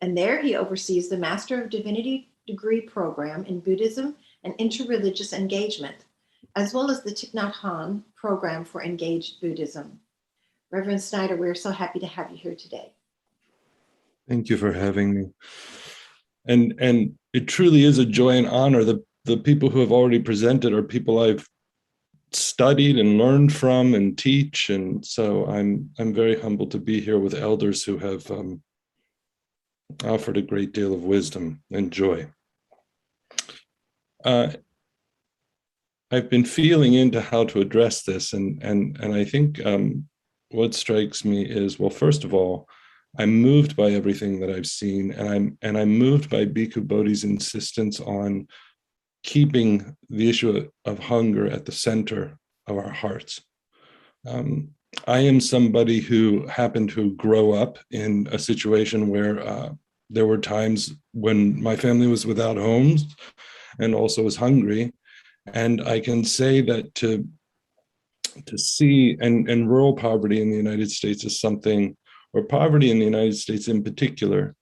And there he oversees the Master of Divinity degree program in Buddhism and interreligious engagement, as well as the Thich Nhat Hanh program for engaged Buddhism. Reverend Snyder, we're so happy to have you here today. Thank you for having me. And it truly is a joy and honor. The people who have already presented are people I've studied and learned from and teach. And so I'm very humbled to be here with elders who have offered a great deal of wisdom and joy. I've been feeling into how to address this, and I think what strikes me is, well, first of all, I'm moved by everything that I've seen, and I'm moved by Bhikkhu Bodhi's insistence on keeping the issue of hunger at the center of our hearts. I am somebody who happened to grow up in a situation where there were times when my family was without homes and also was hungry. And I can say that to see, and rural poverty in the United States is something, or poverty in the United States in particular,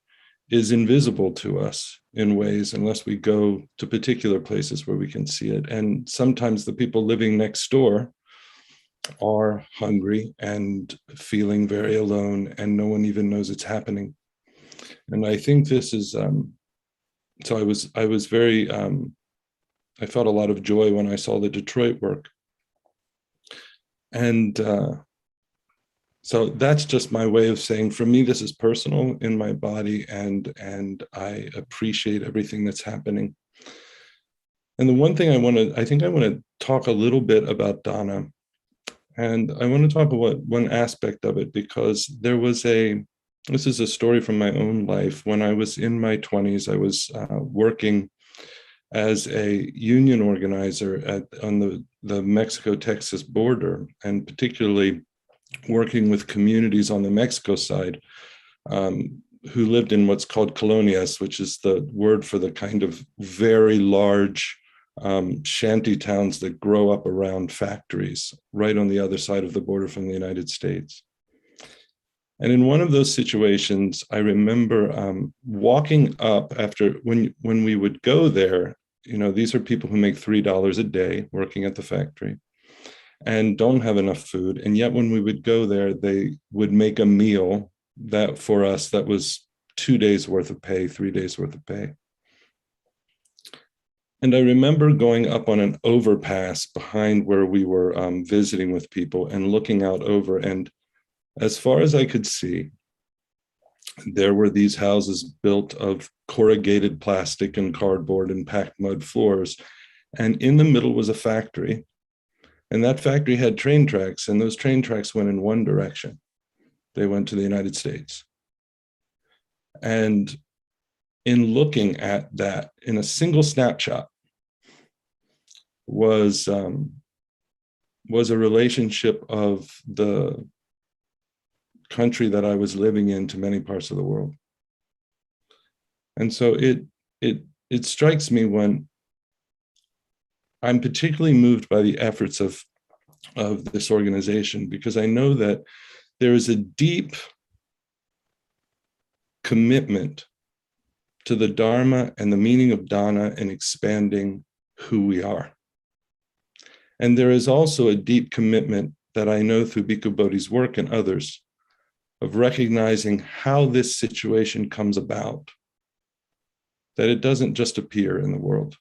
is invisible to us in ways unless we go to particular places where we can see it. And sometimes the people living next door are hungry and feeling very alone, and no one even knows it's happening. And I think this is, so I was very, I felt a lot of joy when I saw the Detroit work. And so that's just my way of saying, for me, this is personal in my body, and I appreciate everything that's happening. And the one thing I think I want to talk a little bit about Dana, and I want to talk about one aspect of it, because this is a story from my own life. When I was in my 20s, I was working as a union organizer on the Mexico-Texas border, and particularly working with communities on the Mexico side who lived in what's called colonias, which is the word for the kind of very large shanty towns that grow up around factories right on the other side of the border from the United States. And in one of those situations, I remember walking up after, when we would go there, you know, these are people who make $3 a day working at the factory and don't have enough food. And yet when we would go there, they would make a meal that for us, that was 2 days worth of pay, 3 days worth of pay. And I remember going up on an overpass behind where we were visiting with people and looking out over, and as far as I could see, there were these houses built of corrugated plastic and cardboard and packed mud floors. And in the middle was a factory. And that factory had train tracks, and those train tracks went in one direction. They went to the United States. And in looking at that in a single snapshot was a relationship of the country that I was living in to many parts of the world. And so it strikes me when I'm particularly moved by the efforts of this organization, because I know that there is a deep commitment to the Dharma and the meaning of Dana in expanding who we are. And there is also a deep commitment that I know through Bhikkhu Bodhi's work and others of recognizing how this situation comes about, that it doesn't just appear in the world,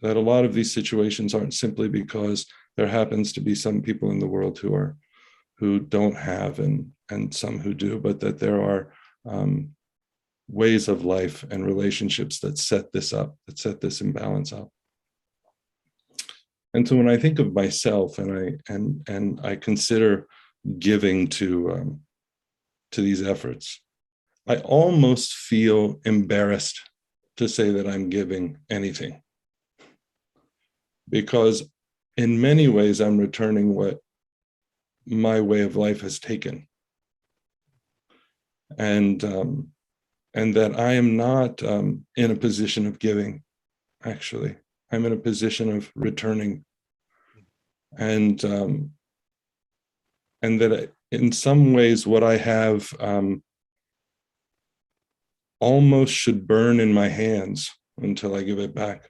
that a lot of these situations aren't simply because there happens to be some people in the world who don't have and some who do, but that there are ways of life and relationships that set this up, that set this imbalance up. And so when I think of myself and I consider giving to these efforts, I almost feel embarrassed to say that I'm giving anything, because in many ways I'm returning what my way of life has taken. And that I am not in a position of giving, actually. I'm in a position of returning. And that in some ways what I have almost should burn in my hands until I give it back.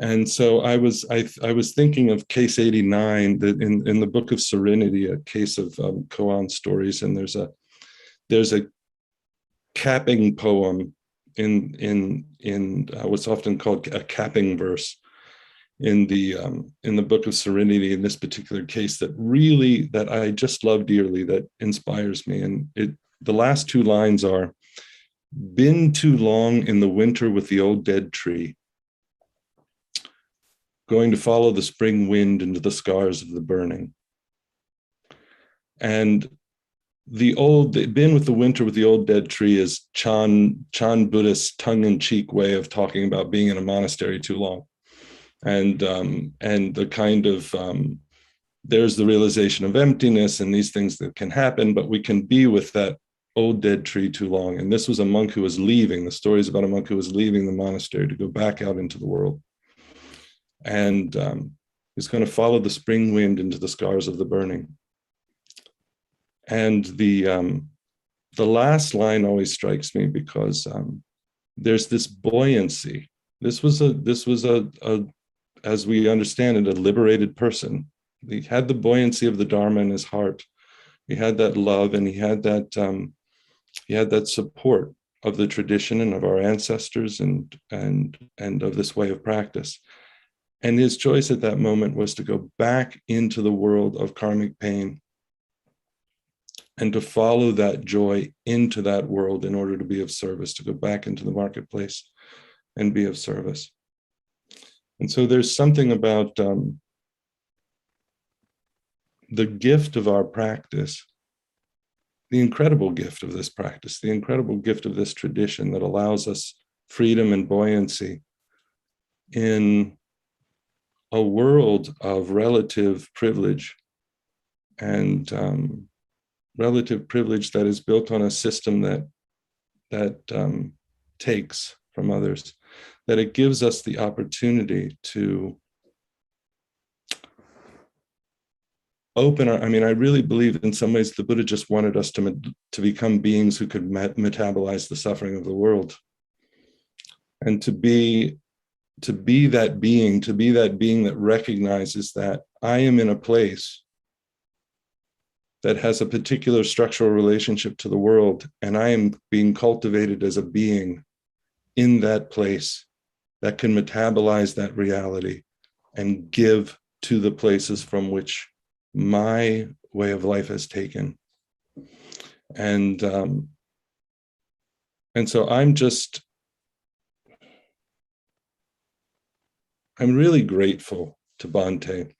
And so I was thinking of case 89, that in the book of Serenity, a case of koan stories, and there's a capping poem in what's often called a capping verse in the book of Serenity, in this particular case, that I just love dearly, that inspires me. And the last two lines are, "Been too long in the winter with the old dead tree, going to follow the spring wind into the scars of the burning." And been with the winter with the old dead tree is Chan Buddhist tongue-in-cheek way of talking about being in a monastery too long. And the kind of, there's the realization of emptiness and these things that can happen, but we can be with that old dead tree too long. And this was a monk who was leaving. The story is about a monk who was leaving the monastery to go back out into the world. And he's going to follow the spring wind into the scars of the burning. And the last line always strikes me, because there's this buoyancy. This was a as we understand it, a liberated person. He had the buoyancy of the Dharma in his heart. He had that love, and he had that support of the tradition and of our ancestors and of this way of practice. And his choice at that moment was to go back into the world of karmic pain and to follow that joy into that world in order to be of service, to go back into the marketplace and be of service. And so there's something about the gift of our practice, the incredible gift of this practice, the incredible gift of this tradition that allows us freedom and buoyancy in a world of relative privilege, and relative privilege that is built on a system that takes from others, that it gives us the opportunity to open our, I really believe in some ways the Buddha just wanted us to become beings who could metabolize the suffering of the world, and to be that being that recognizes that I am in a place that has a particular structural relationship to the world, and I am being cultivated as a being in that place that can metabolize that reality and give to the places from which my way of life has taken. And so I'm really grateful to Bhante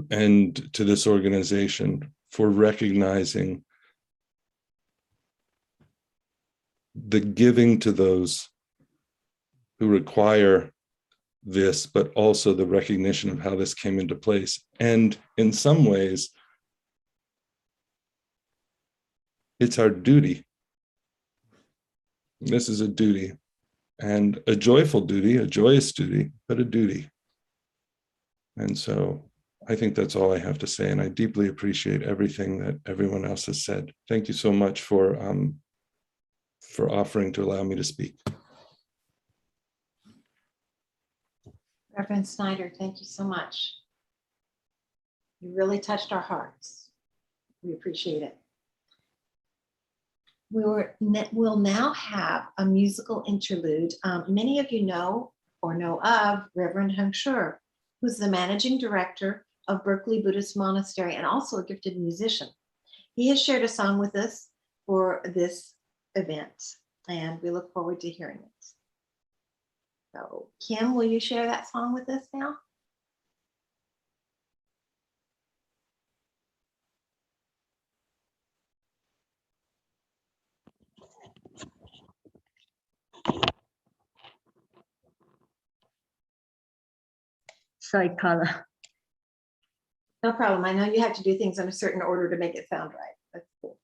and to this organization for recognizing the giving to those who require this, but also the recognition of how this came into place. And in some ways, it's our duty. This is a duty, and a joyful duty, a joyous duty, but a duty. And so I think that's all I have to say, and I deeply appreciate everything that everyone else has said. Thank you so much for offering to allow me to speak. Reverend Snyder, thank you so much. You really touched our hearts. We appreciate it. We'll now have a musical interlude. Many of you know or know of Reverend Heng Shure, who's the managing director of Berkeley Buddhist Monastery and also a gifted musician. He has shared a song with us for this event, and we look forward to hearing it. So, Kim, will you share that song with us now? Sorry, Carla. No problem. I know you have to do things in a certain order to make it sound right. That's cool.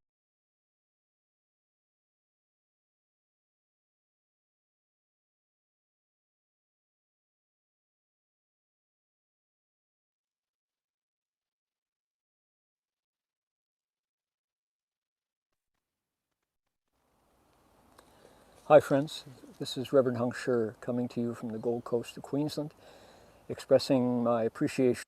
Hi friends, this is Reverend Hung Sher coming to you from the Gold Coast of Queensland, expressing my appreciation.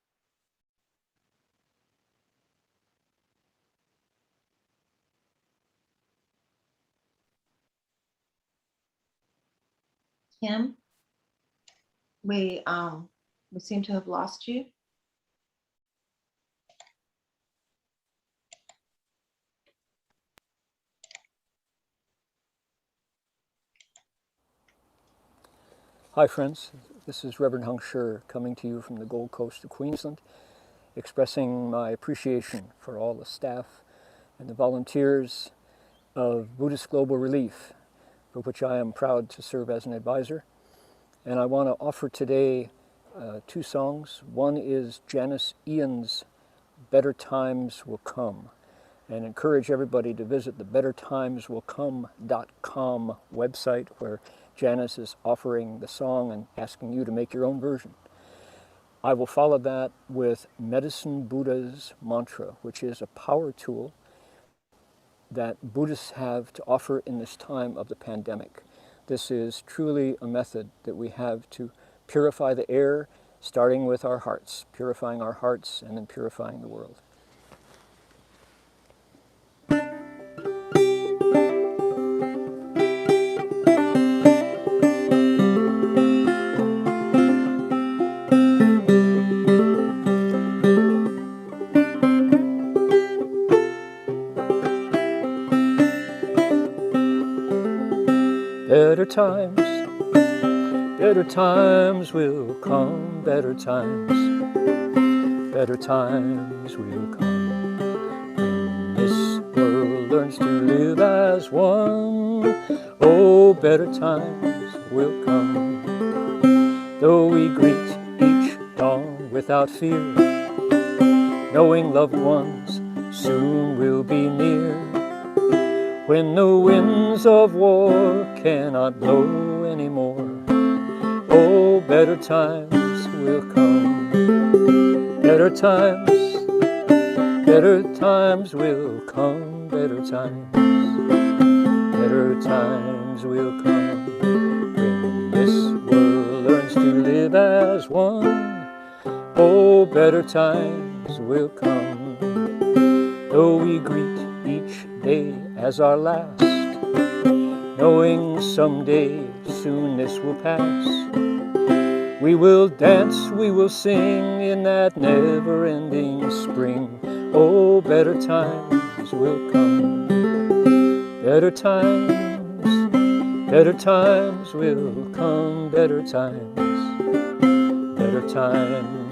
Kim, we seem to have lost you. Hi friends, this is Reverend Hung Sher coming to you from the Gold Coast of Queensland, expressing my appreciation for all the staff and the volunteers of Buddhist Global Relief, for which I am proud to serve as an advisor. And I want to offer today two songs. One is Janice Ian's Better Times Will Come, and encourage everybody to visit the bettertimeswillcome.com website, where Janice is offering the song and asking you to make your own version. I will follow that with Medicine Buddha's Mantra, which is a power tool that Buddhists have to offer in this time of the pandemic. This is truly a method that we have to purify the air, starting with our hearts, purifying our hearts and then purifying the world. Better times will come, better times will come. When this world learns to live as one, oh, better times will come. Though we greet each dawn without fear, knowing loved ones soon will be near. When the winds of war cannot blow anymore, oh, better times will come. Better times will come, better times will come. When this world learns to live as one, oh, better times will come. Though we greet each day as our last, knowing someday soon this will pass, we will dance, we will sing in that never-ending spring. Oh, better times will come. Better times will come, better times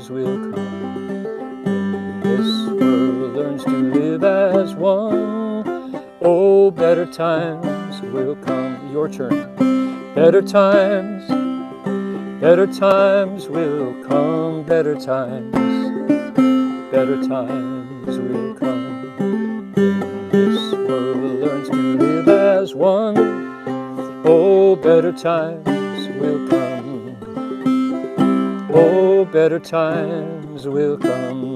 will come. When this world learns to live as one, oh, better times will come. Your turn. Better times will come, better times will come. When this world learns to live as one, oh, better times will come. Oh, better times will come.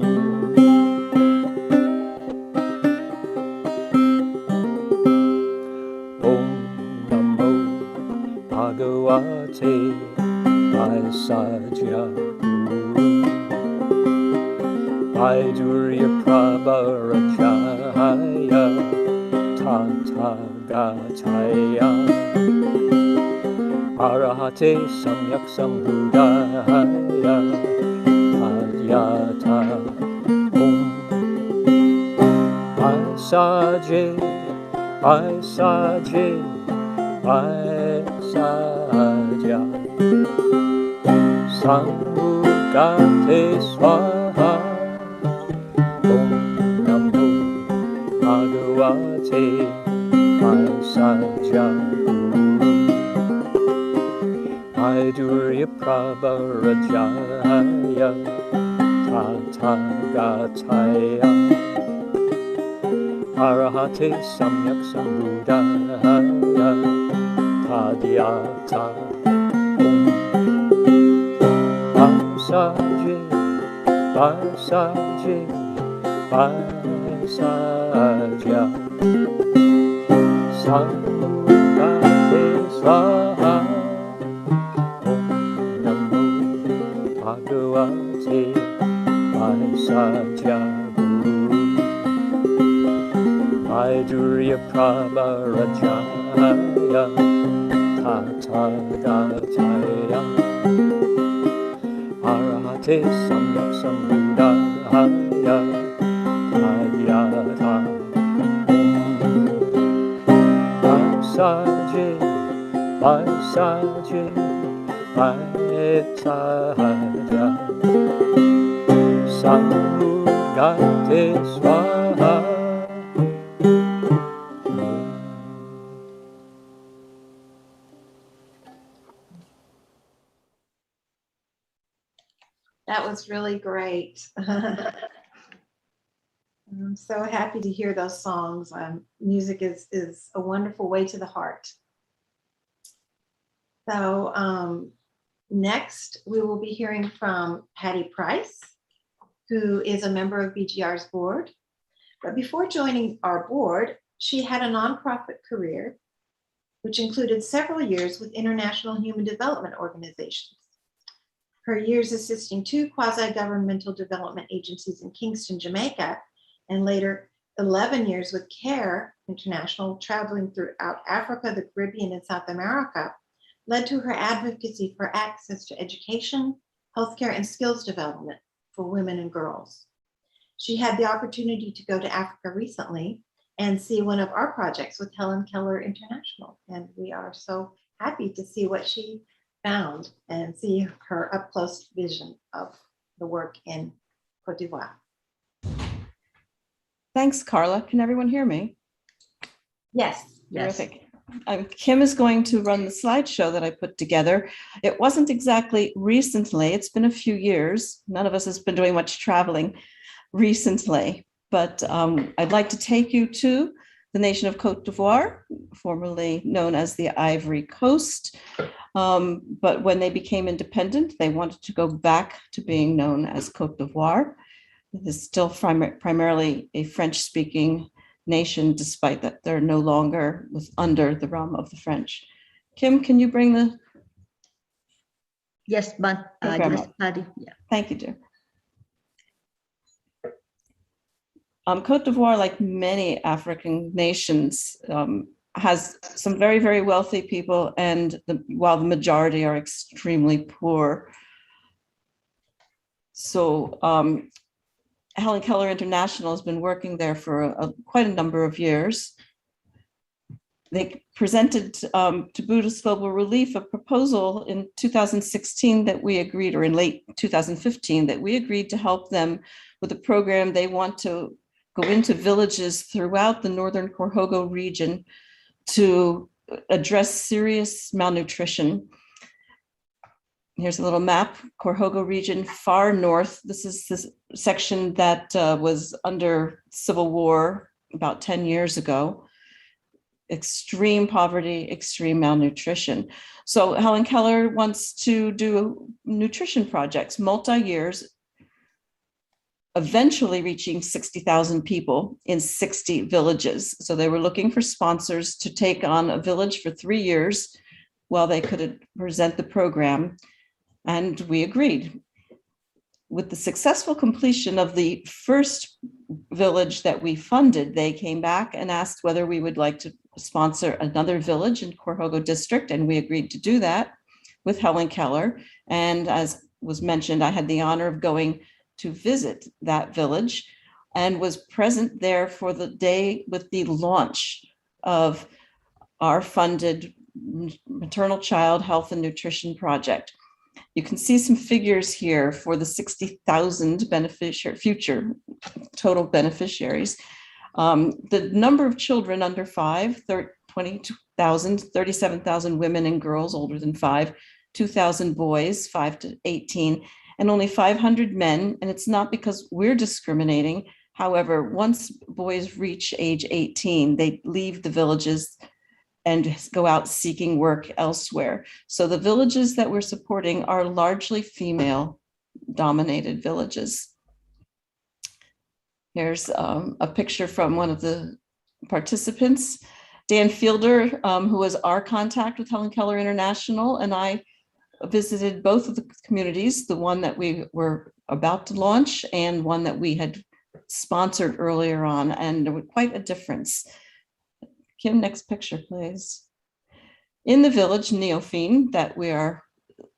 Bhagavate Vaisajya Guru Vaidurya Prabharajaya Tathagataya Arahate Samyak Sambuddhaya Tadyata Om Vaisaje Vaisaja Sambhugate Swaha Om Namo Bhagavate Vaisaja Vaidurya Prabharajaya 타타가타야 아라하테 삼약 삼부다야 타디아타 옴 발사죄 발사죄 발사자 사무가테 스와하 옴 나모 바그와테 발사자구 Maidurya Prabharajaya Tathagacaya Arahate Samyak Sambuddhaya Tadyata Vasaje Vasaje Vasaja Samugate Swaha. That was really great. I'm so happy to hear those songs. Music is a wonderful way to the heart. So next, we will be hearing from Patty Price, who is a member of BGR's board. But before joining our board, she had a nonprofit career, which included several years with international human development organizations. Her years assisting 2 quasi-governmental development agencies in Kingston, Jamaica, and later 11 years with CARE International, traveling throughout Africa, the Caribbean, and South America, led to her advocacy for access to education, healthcare, and skills development for women and girls. She had the opportunity to go to Africa recently and see one of our projects with Helen Keller International, and we are so happy to see what she found and see her up-close vision of the work in Cote d'Ivoire. Thanks, Carla. Can everyone hear me? Yes. Terrific. Kim is going to run the slideshow that I put together. It wasn't exactly recently. It's been a few years. None of us has been doing much traveling recently, but I'd like to take you to the nation of Cote d'Ivoire, formerly known as the Ivory Coast. But when they became independent, they wanted to go back to being known as Cote d'Ivoire. It is still primarily a French-speaking nation, despite that they're no longer under the realm of the French. Kim, can you bring the... Yes, but yes, Patty. Yeah. Thank you, dear. Cote d'Ivoire, like many African nations, has some very, very wealthy people, and while the majority are extremely poor. So Helen Keller International has been working there for quite a number of years. They presented to Buddhist Global Relief a proposal in 2016 that we agreed, or in late 2015, that we agreed to help them with a program. They want to go into villages throughout the northern Korhogo region to address serious malnutrition. Here's a little map, Korhogo region, far north. This is this section that was under civil war about 10 years ago. Extreme poverty, extreme malnutrition. So Helen Keller wants to do nutrition projects, multi-years, eventually reaching 60,000 people in 60 villages. So they were looking for sponsors to take on a village for 3 years while they could present the program. And we agreed. With the successful completion of the first village that we funded, they came back and asked whether we would like to sponsor another village in Korhogo district. And we agreed to do that with Helen Keller. And as was mentioned, I had the honor of going to visit that village and was present there for the day with the launch of our funded maternal child health and nutrition project. You can see some figures here for the 60,000 future total beneficiaries. The number of children under 5, 22,000, 37,000 women and girls older than 5, 2,000 boys 5 to 18, and only 500 men. And it's not because we're discriminating. However, once boys reach age 18, they leave the villages and go out seeking work elsewhere. So the villages that we're supporting are largely female dominated villages. Here's a picture from one of the participants, Dan Fielder, who was our contact with Helen Keller International, and I visited both of the communities, the one that we were about to launch and one that we had sponsored earlier on, and there was quite a difference. Kim, next picture, please. In the village Neofine that we are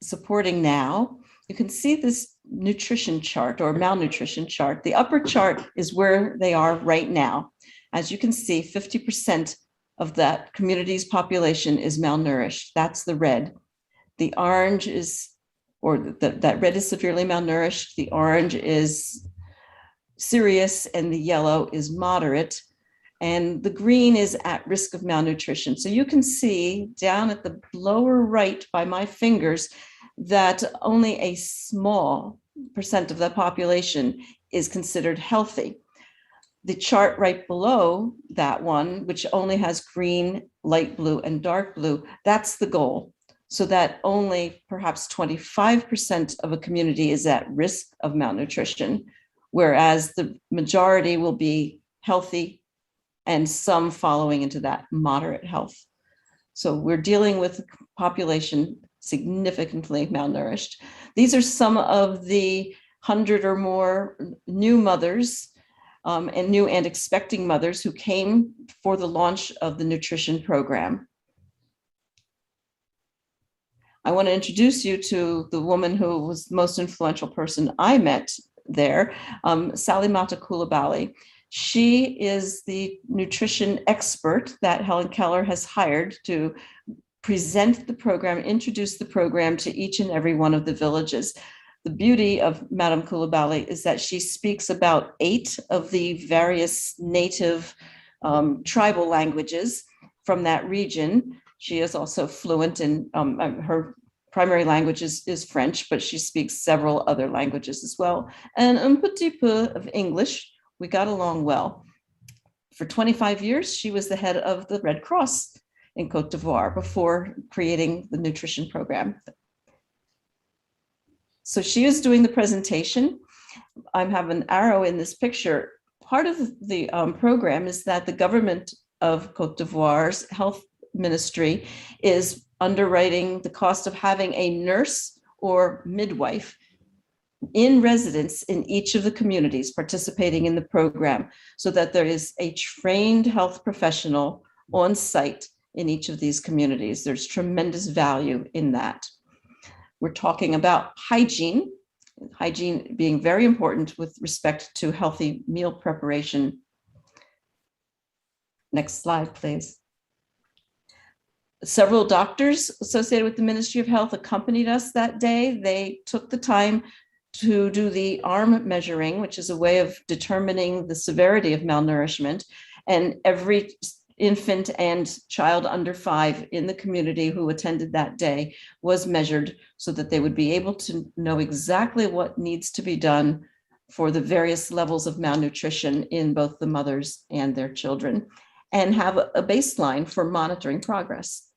supporting now, you can see this nutrition chart or malnutrition chart. The upper chart is where they are right now. As you can see, 50% of that community's population is malnourished. That's the red. The orange is, or that red is severely malnourished. The orange is serious and the yellow is moderate. And the green is at risk of malnutrition. So you can see down at the lower right by my fingers that only a small percent of the population is considered healthy. The chart right below that one, which only has green, light blue, and dark blue, that's the goal. So that only perhaps 25% of a community is at risk of malnutrition, whereas the majority will be healthy and some following into that moderate health. So we're dealing with a population significantly malnourished. These are some of the 100 or more new mothers and new and expecting mothers who came for the launch of the nutrition program. I want to introduce you to the woman who was the most influential person I met there, Salimata Coulibaly. She is the nutrition expert that Helen Keller has hired to present the program, introduce the program to each and every one of the villages. The beauty of Madame Coulibaly is that she speaks about 8 of the various native tribal languages from that region. She is also fluent in, her primary language is French, but she speaks several other languages as well. And un petit peu of English. We got along well. For 25 years, she was the head of the Red Cross in Côte d'Ivoire before creating the nutrition program. So she is doing the presentation. I have an arrow in this picture. Part of the program is that the government of Côte d'Ivoire's health ministry is underwriting the cost of having a nurse or midwife in residence in each of the communities participating in the program, so that there is a trained health professional on site in each of these communities. There's tremendous value in that. We're talking about hygiene being very important with respect to healthy meal preparation. Next slide, please. Several doctors associated with the Ministry of Health accompanied us that day. They took the time to do the arm measuring, which is a way of determining the severity of malnourishment. And every infant and child under 5 in the community who attended that day was measured so that they would be able to know exactly what needs to be done for the various levels of malnutrition in both the mothers and their children, and have a baseline for monitoring progress.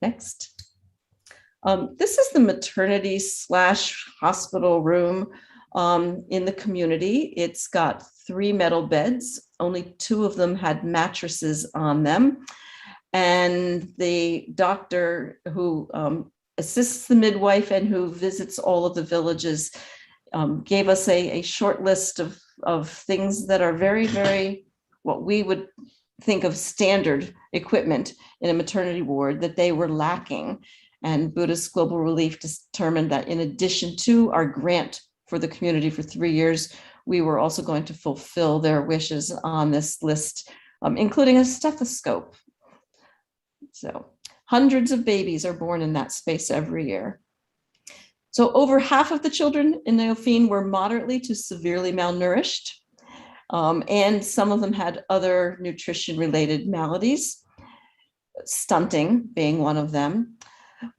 Next. This is the maternity / hospital room in the community. It's got 3 metal beds. Only 2 of them had mattresses on them. And the doctor who assists the midwife and who visits all of the villages gave us a short list of things that are very, very, what we would think of standard equipment in a maternity ward that they were lacking. And Buddhist Global Relief determined that in addition to our grant for the community for 3 years, we were also going to fulfill their wishes on this list, including a stethoscope. So hundreds of babies are born in that space every year. So over half of the children in Neofine were moderately to severely malnourished, and some of them had other nutrition-related maladies, stunting being one of them.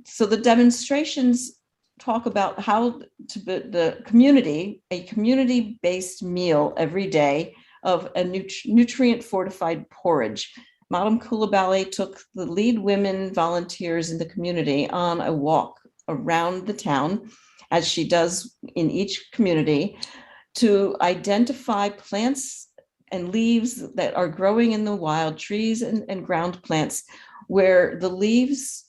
So the demonstrations talk about how to the community, a community-based meal every day of a nutrient fortified porridge. Madame Coulibaly took the lead women volunteers in the community on a walk around the town, as she does in each community, to identify plants and leaves that are growing in the wild, trees and ground plants, where the leaves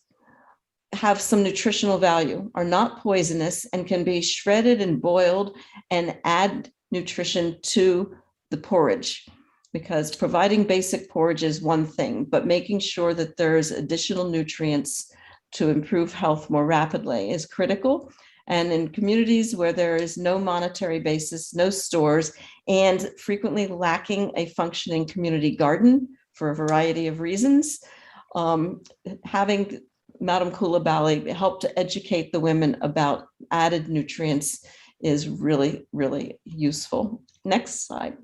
have some nutritional value, are not poisonous, and can be shredded and boiled and add nutrition to the porridge. Because providing basic porridge is one thing, but making sure that there's additional nutrients to improve health more rapidly is critical. And in communities where there is no monetary basis, no stores, and frequently lacking a functioning community garden for a variety of reasons, having Madame Coulibaly help to educate the women about added nutrients is really, really useful. Next slide.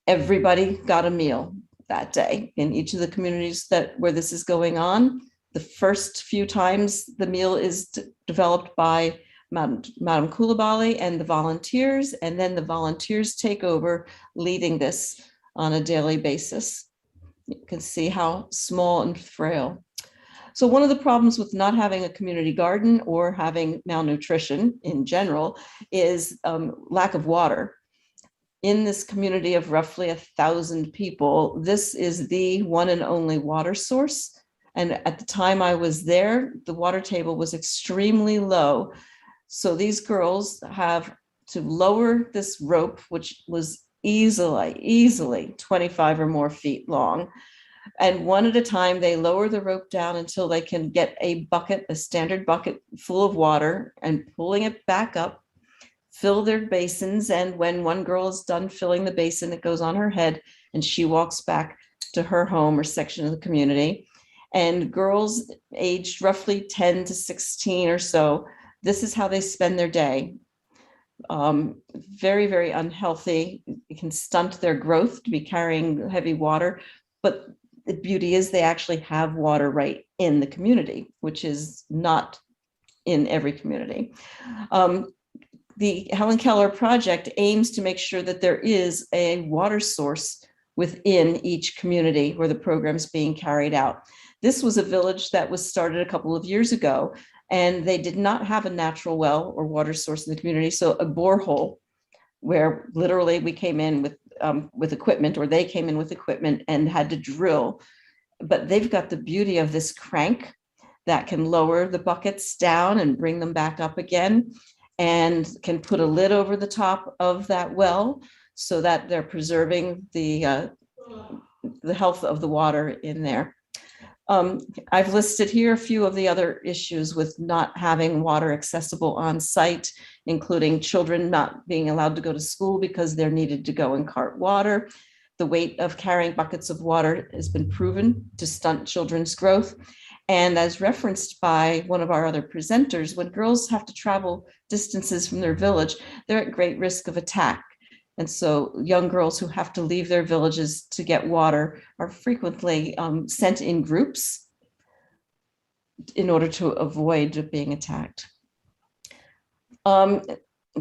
Everybody got a meal that day in each of the communities where this is going on. The first few times the meal is developed by Madame Coulibaly and the volunteers, and then the volunteers take over leading this on a daily basis. You can see how small and frail. So one of the problems with not having a community garden or having malnutrition in general is lack of water. In this community of roughly 1,000 people, this is the one and only water source. And at the time I was there, the water table was extremely low. So these girls have to lower this rope, which was easily 25 or more feet long. And one at a time, they lower the rope down until they can get a bucket, a standard bucket full of water, and pulling it back up, fill their basins. And when one girl is done filling the basin, it goes on her head and she walks back to her home or section of the community. And girls aged roughly 10 to 16 or so, this is how they spend their day. Very, very unhealthy. It can stunt their growth to be carrying heavy water. But the beauty is they actually have water right in the community, which is not in every community. The Helen Keller Project aims to make sure that there is a water source within each community where the program is being carried out. This was a village that was started a couple of years ago, and they did not have a natural well or water source in the community. So a borehole where literally we came in with equipment, or they came in with equipment and had to drill. But they've got the beauty of this crank that can lower the buckets down and bring them back up again, and can put a lid over the top of that well so that they're preserving the health of the water in there. I've listed here a few of the other issues with not having water accessible on site, including children not being allowed to go to school because they're needed to go and cart water. The weight of carrying buckets of water has been proven to stunt children's growth. And as referenced by one of our other presenters, when girls have to travel distances from their village, they're at great risk of attack. And so young girls who have to leave their villages to get water are frequently sent in groups in order to avoid being attacked.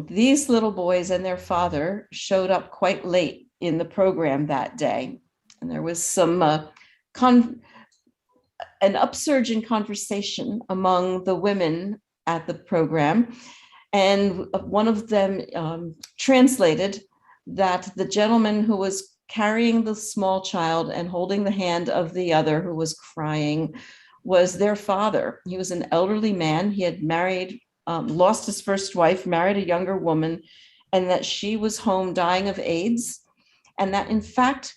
These little boys and their father showed up quite late in the program that day. And there was some an upsurge in conversation among the women at the program. And one of them translated that the gentleman who was carrying the small child and holding the hand of the other who was crying was their father. He was an elderly man. He had married, lost his first wife, married a younger woman, and that she was home dying of AIDS. And that in fact,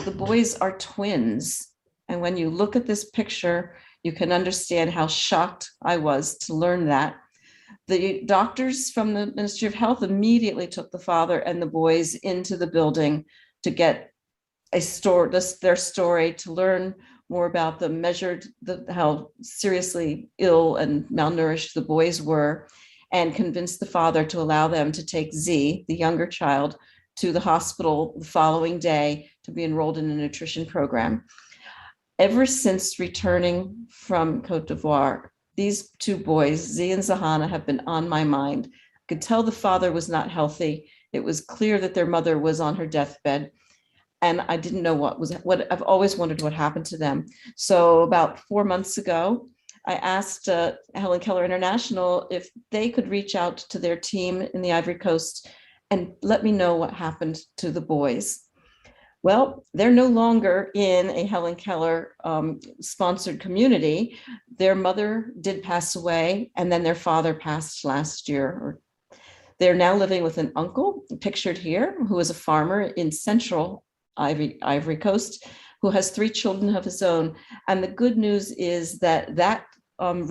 the boys are twins. And when you look at this picture, you can understand how shocked I was to learn that. The doctors from the Ministry of Health immediately took the father and the boys into the building to get their story, to learn more about how seriously ill and malnourished the boys were, and convinced the father to allow them to take Z, the younger child, to the hospital the following day to be enrolled in a nutrition program. Ever since returning from Côte d'Ivoire, these two boys, Z and Zahana, have been on my mind. I could tell the father was not healthy. It was clear that their mother was on her deathbed. And I didn't know what I've always wondered what happened to them. So about 4 months ago, I asked Helen Keller International if they could reach out to their team in the Ivory Coast and let me know what happened to the boys. Well, they're no longer in a Helen Keller sponsored community. Their mother did pass away, and then their father passed last year. They're now living with an uncle, pictured here, who is a farmer in central Ivory Coast, who has 3 children of his own. And the good news is that that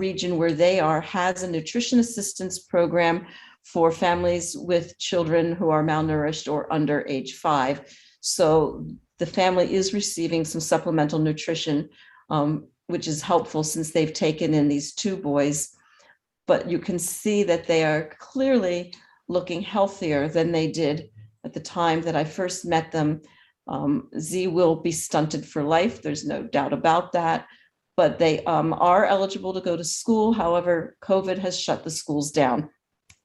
region where they are has a nutrition assistance program for families with children who are malnourished or under age 5. So the family is receiving some supplemental nutrition, which is helpful since they've taken in these 2 boys. But you can see that they are clearly looking healthier than they did at the time that I first met them. Z will be stunted for life. There's no doubt about that. But they are eligible to go to school. However, COVID has shut the schools down.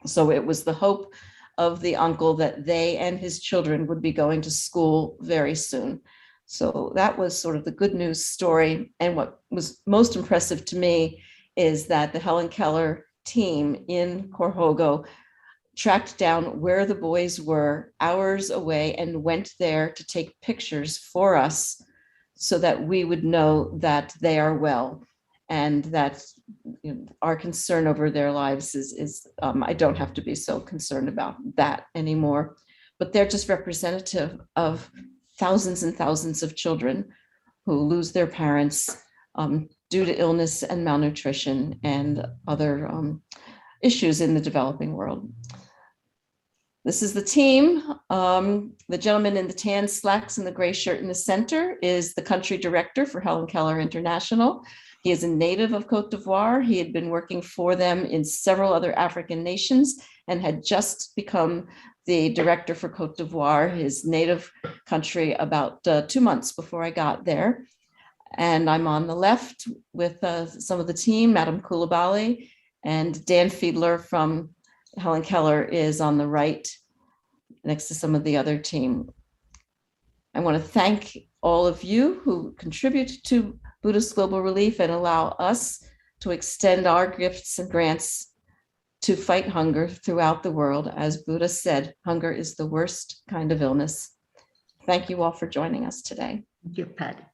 So it was the hope of the uncle that they and his children would be going to school very soon. So that was sort of the good news story. And what was most impressive to me is that the Helen Keller team in Corhogo tracked down where the boys were hours away and went there to take pictures for us so that we would know that they are well and that our concern over their lives is I don't have to be so concerned about that anymore. But they're just representative of thousands and thousands of children who lose their parents due to illness and malnutrition and other issues in the developing world. This is the team. The gentleman in the tan slacks and the gray shirt in the center is the country director for Helen Keller International. He is a native of Cote d'Ivoire. He had been working for them in several other African nations and had just become the director for Cote d'Ivoire, his native country, about 2 months before I got there. And I'm on the left with some of the team, Madam Koulibaly, and Dan Fiedler from Helen Keller is on the right next to some of the other team. I want to thank all of you who contribute to Buddhist Global Relief and allow us to extend our gifts and grants to fight hunger throughout the world. As Buddha said, hunger is the worst kind of illness. Thank you all for joining us today. Thank you, Patty.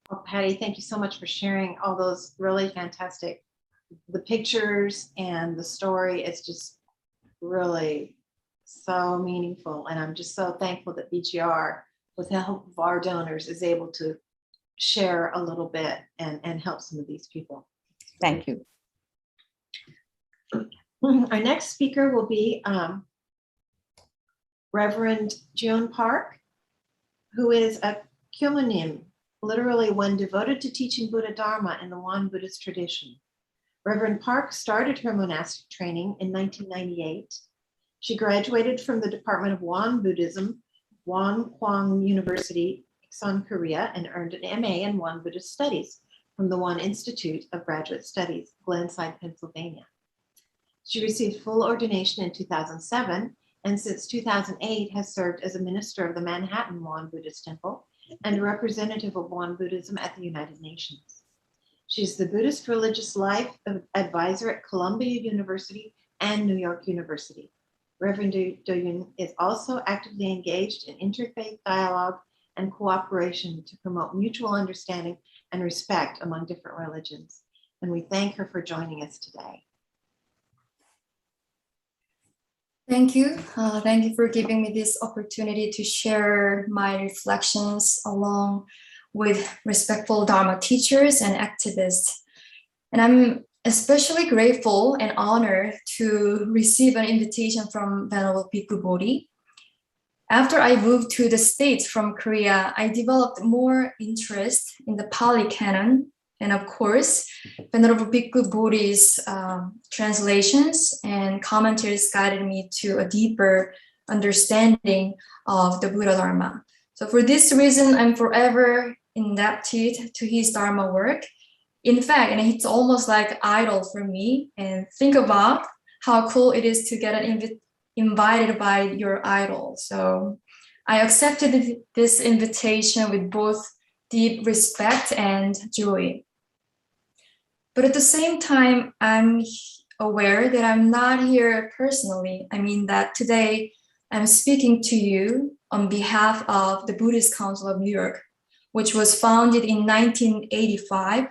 Well, Patty, thank you so much for sharing all those really fantastic, the pictures and the story. It's just really so meaningful. And I'm just so thankful that BGR, with the help of our donors, is able to share a little bit and help some of these people. Thank you. Our next speaker will be Reverend Joan Park, who is a Kyomunim, literally one devoted to teaching Buddha Dharma in the Won Buddhist tradition. Reverend Park started her monastic training in 1998. She graduated from the Department of Won Buddhism, Won Kwang University, Iksan, Korea, and earned an MA in Won Buddhist Studies from the Won Institute of Graduate Studies, Glenside, Pennsylvania. She received full ordination in 2007, and since 2008 has served as a minister of the Manhattan Won Buddhist Temple and a representative of Won Buddhism at the United Nations. She's the Buddhist Religious Life Advisor at Columbia University and New York University. Reverend Doyun is also actively engaged in interfaith dialogue and cooperation to promote mutual understanding and respect among different religions. And we thank her for joining us today. Thank you. Thank you for giving me this opportunity to share my reflections along with respectful Dharma teachers and activists. And I'm especially grateful and honored to receive an invitation from Venerable Bhikkhu Bodhi. After I moved to the States from Korea, I developed more interest in the Pali Canon. And of course, Venerable Bhikkhu Bodhi's translations and commentaries guided me to a deeper understanding of the Buddha Dharma. So for this reason, I'm forever indebted to his Dharma work In fact, and it's almost like idol for me. And think about how cool it is to get invited by your idol. So I accepted this invitation with both deep respect and joy. But at the same time, I'm aware that I'm not here personally. I mean that today I'm speaking to you on behalf of the Buddhist Council of New York, which was founded in 1985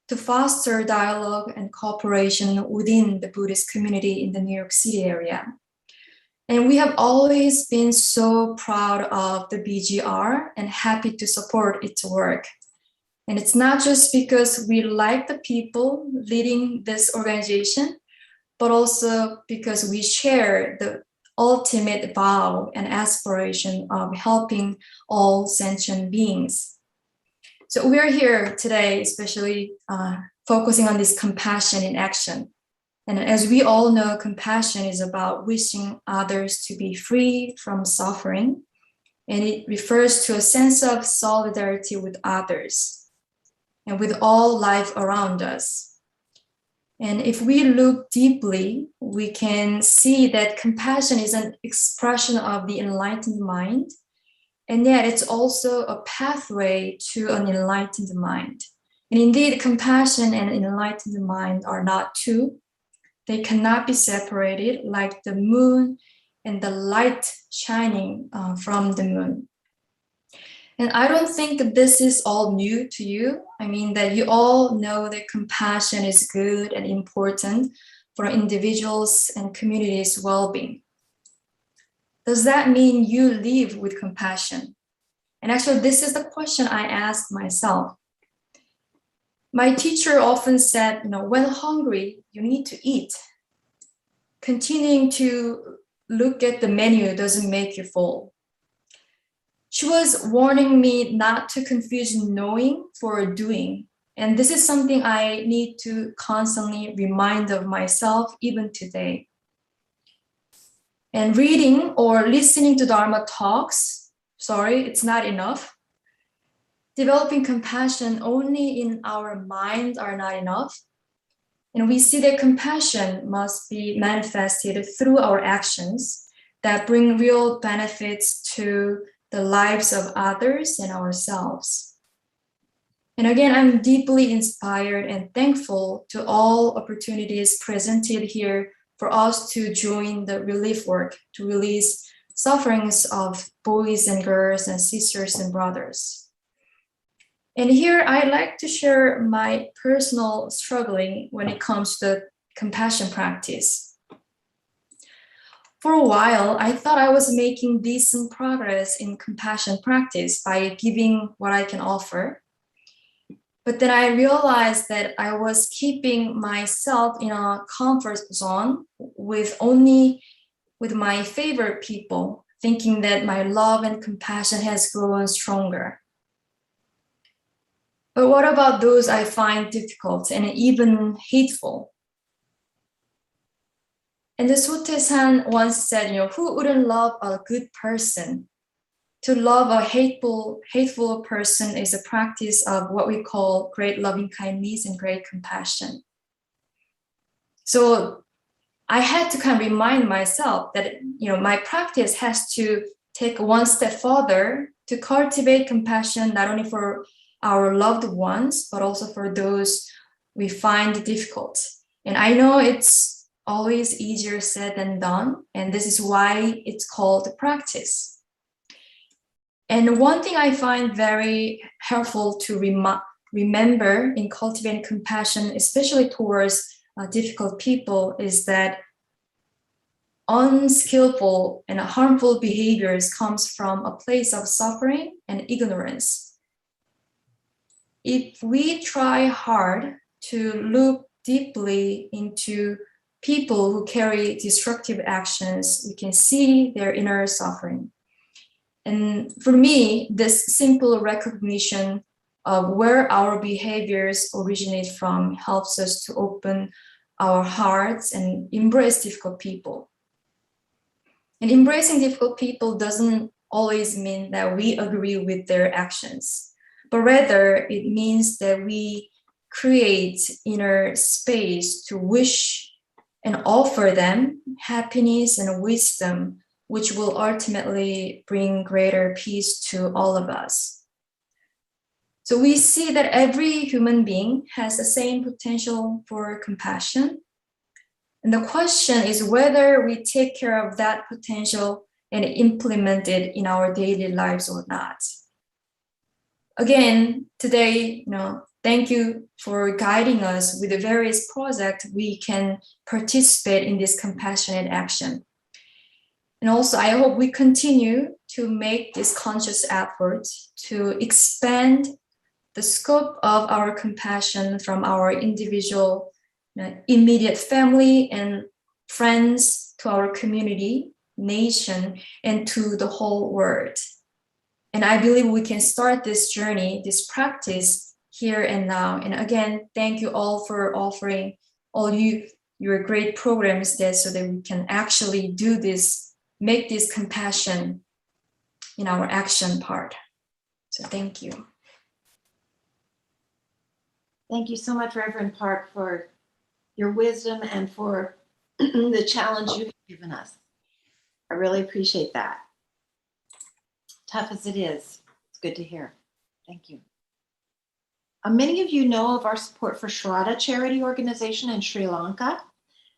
to foster dialogue and cooperation within the Buddhist community in the New York City area. And we have always been so proud of the BGR and happy to support its work. And it's not just because we like the people leading this organization, but also because we share the ultimate vow and aspiration of helping all sentient beings. So we're here today, especially focusing on this compassion in action. And as we all know, compassion is about wishing others to be free from suffering. And it refers to a sense of solidarity with others and with all life around us. And if we look deeply, we can see that compassion is an expression of the enlightened mind. And yet it's also a pathway to an enlightened mind. And indeed, compassion and enlightened mind are not two. They cannot be separated like the moon and the light shining from the moon. And I don't think this is all new to you. I mean that you all know that compassion is good and important for individuals and communities' well-being. Does that mean you live with compassion? And actually, this is the question I ask myself. My teacher often said, when hungry, you need to eat. Continuing to look at the menu doesn't make you full. She was warning me not to confuse knowing for doing. And this is something I need to constantly remind of myself even today. And reading or listening to Dharma talks, it's not enough. Developing compassion only in our mind are not enough. And we see that compassion must be manifested through our actions that bring real benefits to the lives of others and ourselves. And again, I'm deeply inspired and thankful to all opportunities presented here for us to join the relief work to release sufferings of boys and girls and sisters and brothers. And here I'd like to share my personal struggling when it comes to the compassion practice. For a while, I thought I was making decent progress in compassion practice by giving what I can offer. But then I realized that I was keeping myself in a comfort zone with my favorite people, thinking that my love and compassion has grown stronger. But what about those I find difficult and even hateful? And the Sotaesan once said, who wouldn't love a good person? To love a hateful person is a practice of what we call great loving kindness and great compassion. So I had to kind of remind myself that, my practice has to take one step further to cultivate compassion, not only for our loved ones, but also for those we find difficult. And I know it's always easier said than done, and this is why it's called practice. And one thing I find very helpful to remember in cultivating compassion, especially towards difficult people, is that unskillful and harmful behaviors comes from a place of suffering and ignorance. If we try hard to look deeply into people who carry destructive actions, we can see their inner suffering. And for me, this simple recognition of where our behaviors originate from helps us to open our hearts and embrace difficult people. And embracing difficult people doesn't always mean that we agree with their actions, but rather it means that we create inner space to wish and offer them happiness and wisdom, which will ultimately bring greater peace to all of us. So we see that every human being has the same potential for compassion. And the question is whether we take care of that potential and implement it in our daily lives or not. Again, today, thank you for guiding us with the various projects we can participate in this compassionate action. And also, I hope we continue to make this conscious effort to expand the scope of our compassion from our individual, immediate family and friends to our community, nation, and to the whole world. And I believe we can start this journey, this practice here and now. And again, thank you all for offering all your great programs there so that we can actually do this, make this compassion in our action part. So thank you. Thank you so much, Reverend Park, for your wisdom and for the challenge you've given us. I really appreciate that. Tough as it is, it's good to hear. Thank you. Many of you know of our support for Shraddha charity organization in Sri Lanka.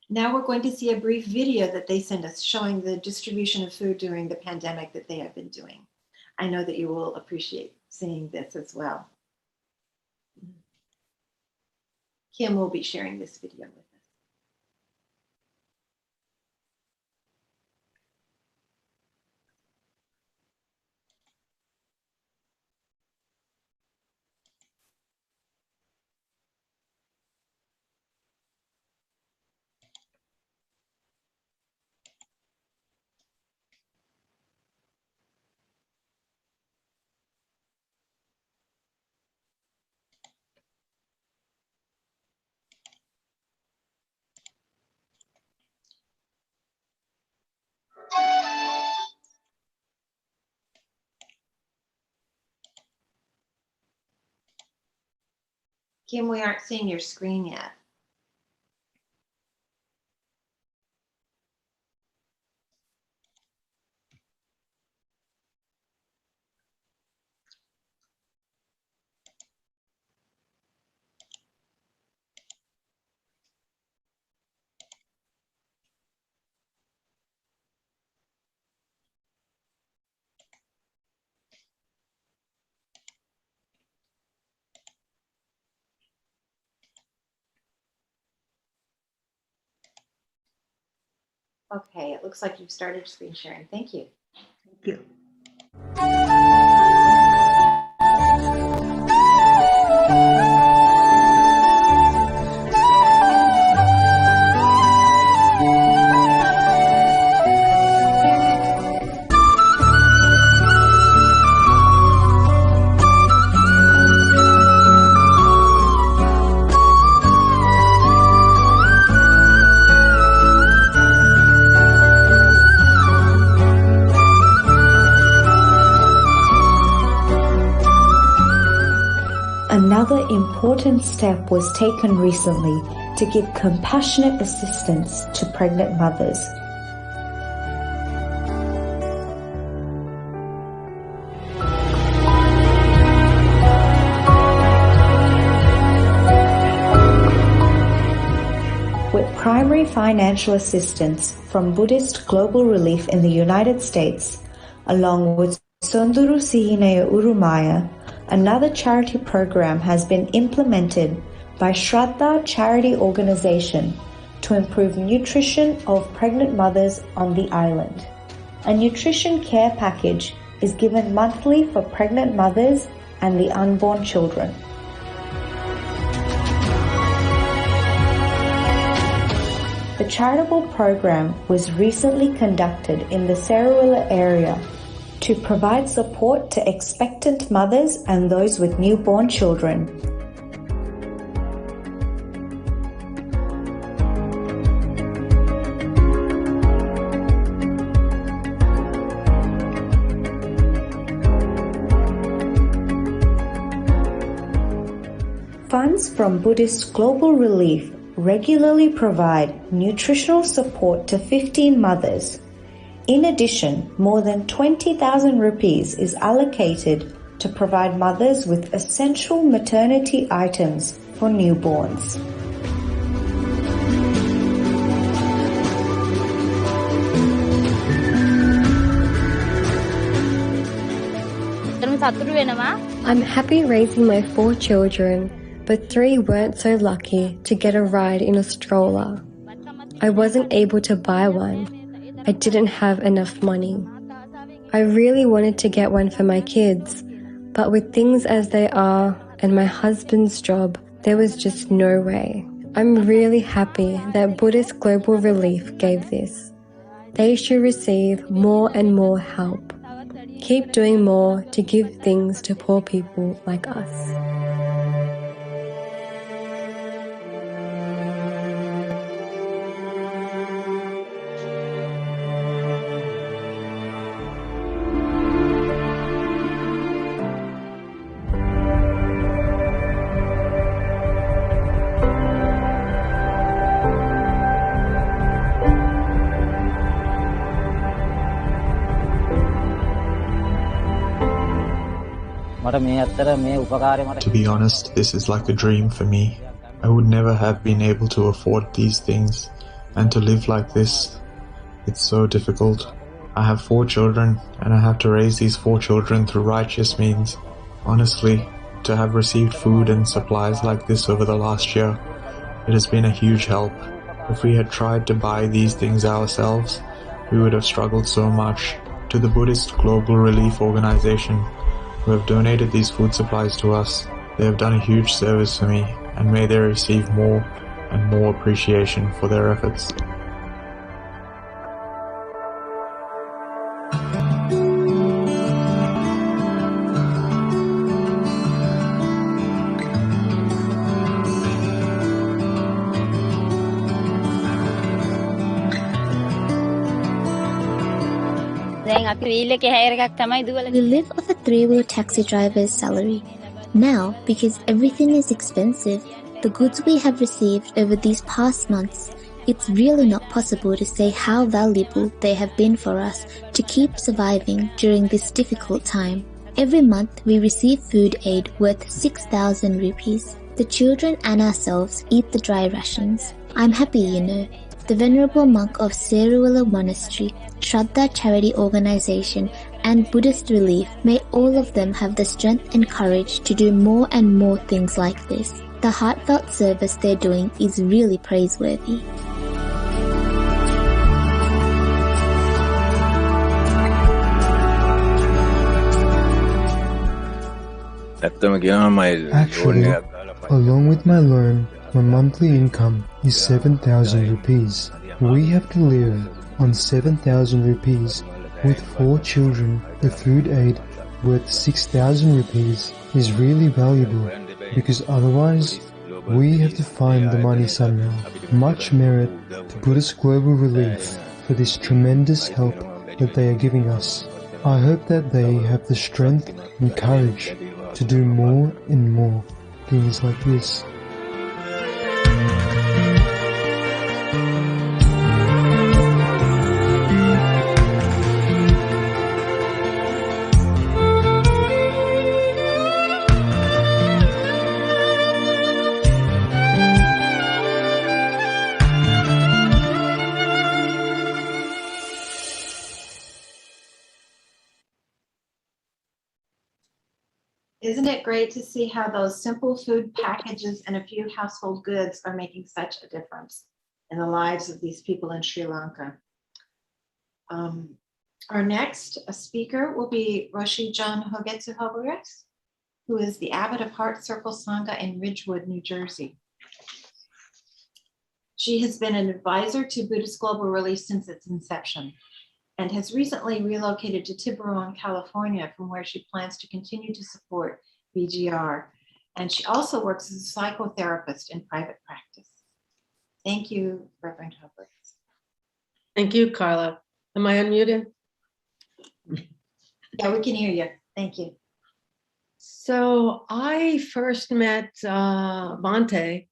Now we're going to see a brief video that they sent us showing the distribution of food during the pandemic that they have been doing. I know that you will appreciate seeing this as well. Kim will be sharing this video with us. Kim, we aren't seeing your screen yet. Okay, it looks like you've started screen sharing. Thank you. Thank you. Another important step was taken recently to give compassionate assistance to pregnant mothers. With primary financial assistance from Buddhist Global Relief in the United States, along with Sunduru Sihinaya Urumaya, another charity program has been implemented by Shraddha Charity Organization to improve nutrition of pregnant mothers on the island. A nutrition care package is given monthly for pregnant mothers and the unborn children. The charitable program was recently conducted in the Serrawilla area to provide support to expectant mothers and those with newborn children. Funds from Buddhist Global Relief regularly provide nutritional support to 15 mothers. In addition, more than 20,000 rupees is allocated to provide mothers with essential maternity items for newborns. I'm happy raising my 4 children, but 3 weren't so lucky to get a ride in a stroller. I wasn't able to buy one. I didn't have enough money. I really wanted to get one for my kids, but with things as they are and my husband's job, there was just no way. I'm really happy that Buddhist Global Relief gave this. They should receive more and more help. Keep doing more to give things to poor people like us. To be honest, this is like a dream for me. I would never have been able to afford these things, and to live like this, it's so difficult. I have 4 children, and I have to raise these 4 children through righteous means. Honestly, to have received food and supplies like this over the last year, it has been a huge help. If we had tried to buy these things ourselves, we would have struggled so much. To the Buddhist Global Relief Organization, who have donated these food supplies to us, they have done a huge service for me, and may they receive more and more appreciation for their efforts. We live off a 3-wheel taxi driver's salary. Now, because everything is expensive, the goods we have received over these past months, it's really not possible to say how valuable they have been for us to keep surviving during this difficult time. Every month we receive food aid worth 6,000 rupees. The children and ourselves eat the dry rations. I'm happy, you know. The Venerable Monk of Seruwala Monastery, Shraddha Charity Organization, and Buddhist Relief, may all of them have the strength and courage to do more and more things like this. The heartfelt service they're doing is really praiseworthy. Actually, along with my loan, my monthly income is 7,000 rupees. We have to live on 7,000 rupees. With 4 children, the food aid worth 6,000 rupees is really valuable, because otherwise we have to find the money somehow. Much merit to Buddhist Global Relief for this tremendous help that they are giving us. I hope that they have the strength and courage to do more and more things like this. Isn't it great to see how those simple food packages and a few household goods are making such a difference in the lives of these people in Sri Lanka? Our next speaker will be Roshi John Hogetsu Hoburex, who is the abbot of Heart Circle Sangha in Ridgewood, New Jersey. She has been an advisor to Buddhist Global Relief since its inception, and has recently relocated to Tiburon, California, from where she plans to continue to support BGR. And she also works as a psychotherapist in private practice. Thank you, Reverend Hubbard. Thank you, Carla. Am I unmuted? Yeah, we can hear you. Thank you. So So I first met Bhante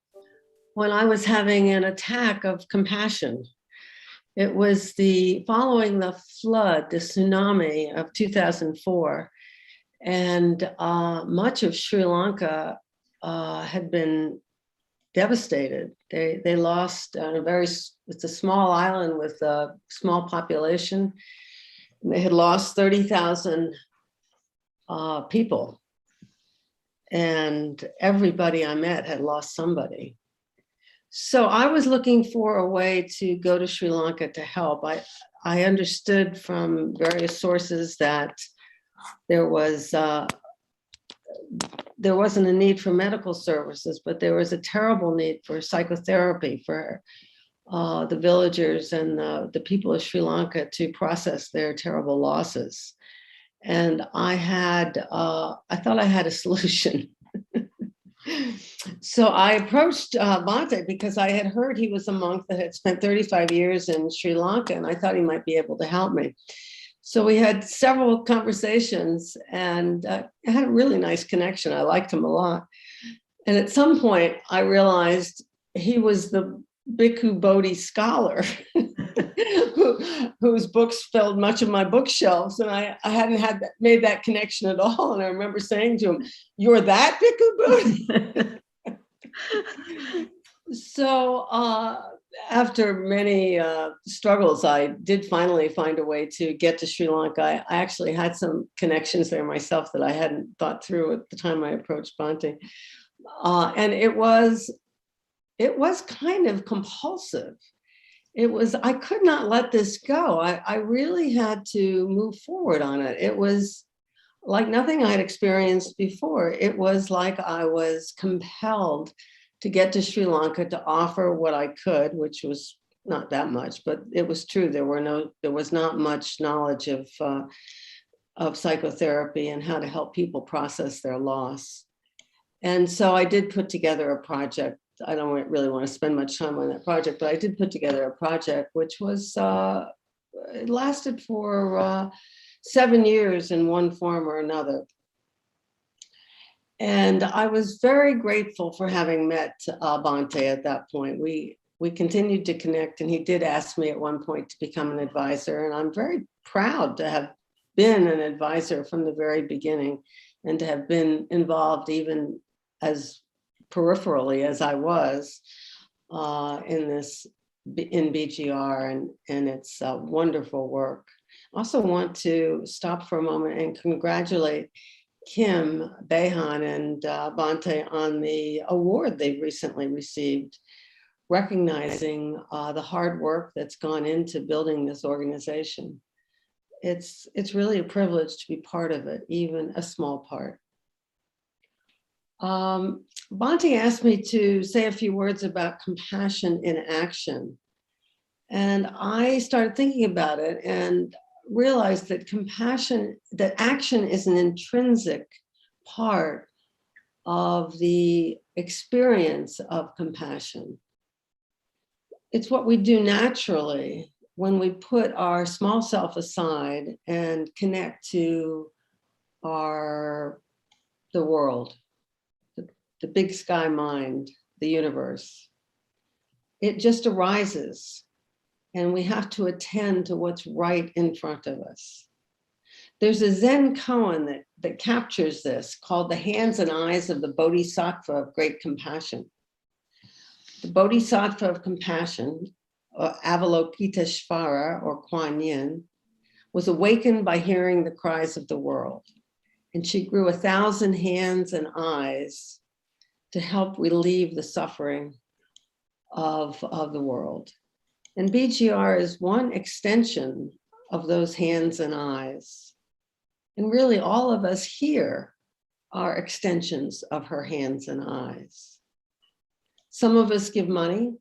when I was having an attack of compassion. It was following the flood, the tsunami of 2004, and much of Sri Lanka had been devastated. They lost it's a small island with a small population. And they had lost 30,000 people. And everybody I met had lost somebody. So I was looking for a way to go to Sri Lanka to help. I understood from various sources that there wasn't a need for medical services, but there was a terrible need for psychotherapy for the villagers and the people of Sri Lanka to process their terrible losses. And I thought I had a solution. So I approached Bhante because I had heard he was a monk that had spent 35 years in Sri Lanka, and I thought he might be able to help me. So we had several conversations, and I had a really nice connection. I liked him a lot. And at some point, I realized he was the Bhikkhu Bodhi scholar whose books filled much of my bookshelves. And I hadn't made that connection at all. And I remember saying to him, "You're that Bhikkhu Bodhi?" So after many struggles, I did finally find a way to get to Sri Lanka. I actually had some connections there myself that I hadn't thought through at the time I approached Bhante. And it was kind of compulsive. I could not let this go. I really had to move forward on it. It was like nothing I had experienced before. It was like I was compelled to get to Sri Lanka to offer what I could, which was not that much, but it was true. There was not much knowledge of psychotherapy and how to help people process their loss. And so I did put together a project. I don't really want to spend much time on that project, but I did put together a project which was, it lasted for 7 years in one form or another. And I was very grateful for having met Bhante at that point. We continued to connect, and he did ask me at one point to become an advisor. And I'm very proud to have been an advisor from the very beginning and to have been involved even as peripherally as I was in BGR and its wonderful work. I also want to stop for a moment and congratulate Kim Behan and Bhante on the award they've recently received, recognizing the hard work that's gone into building this organization. It's really a privilege to be part of it, even a small part. Bhante asked me to say a few words about compassion in action. And I started thinking about it and realized that action is an intrinsic part of the experience of compassion. It's what we do naturally when we put our small self aside and connect to the world, the big sky mind, the universe. It just arises, and we have to attend to what's right in front of us. There's a Zen koan that captures this called The Hands and Eyes of the Bodhisattva of Great Compassion. The Bodhisattva of Compassion, or Avalokiteshvara, or Kuan Yin, was awakened by hearing the cries of the world. And she grew 1,000 hands and eyes to help relieve the suffering of the world. And BGR is one extension of those hands and eyes. And really all of us here are extensions of her hands and eyes. Some of us give money,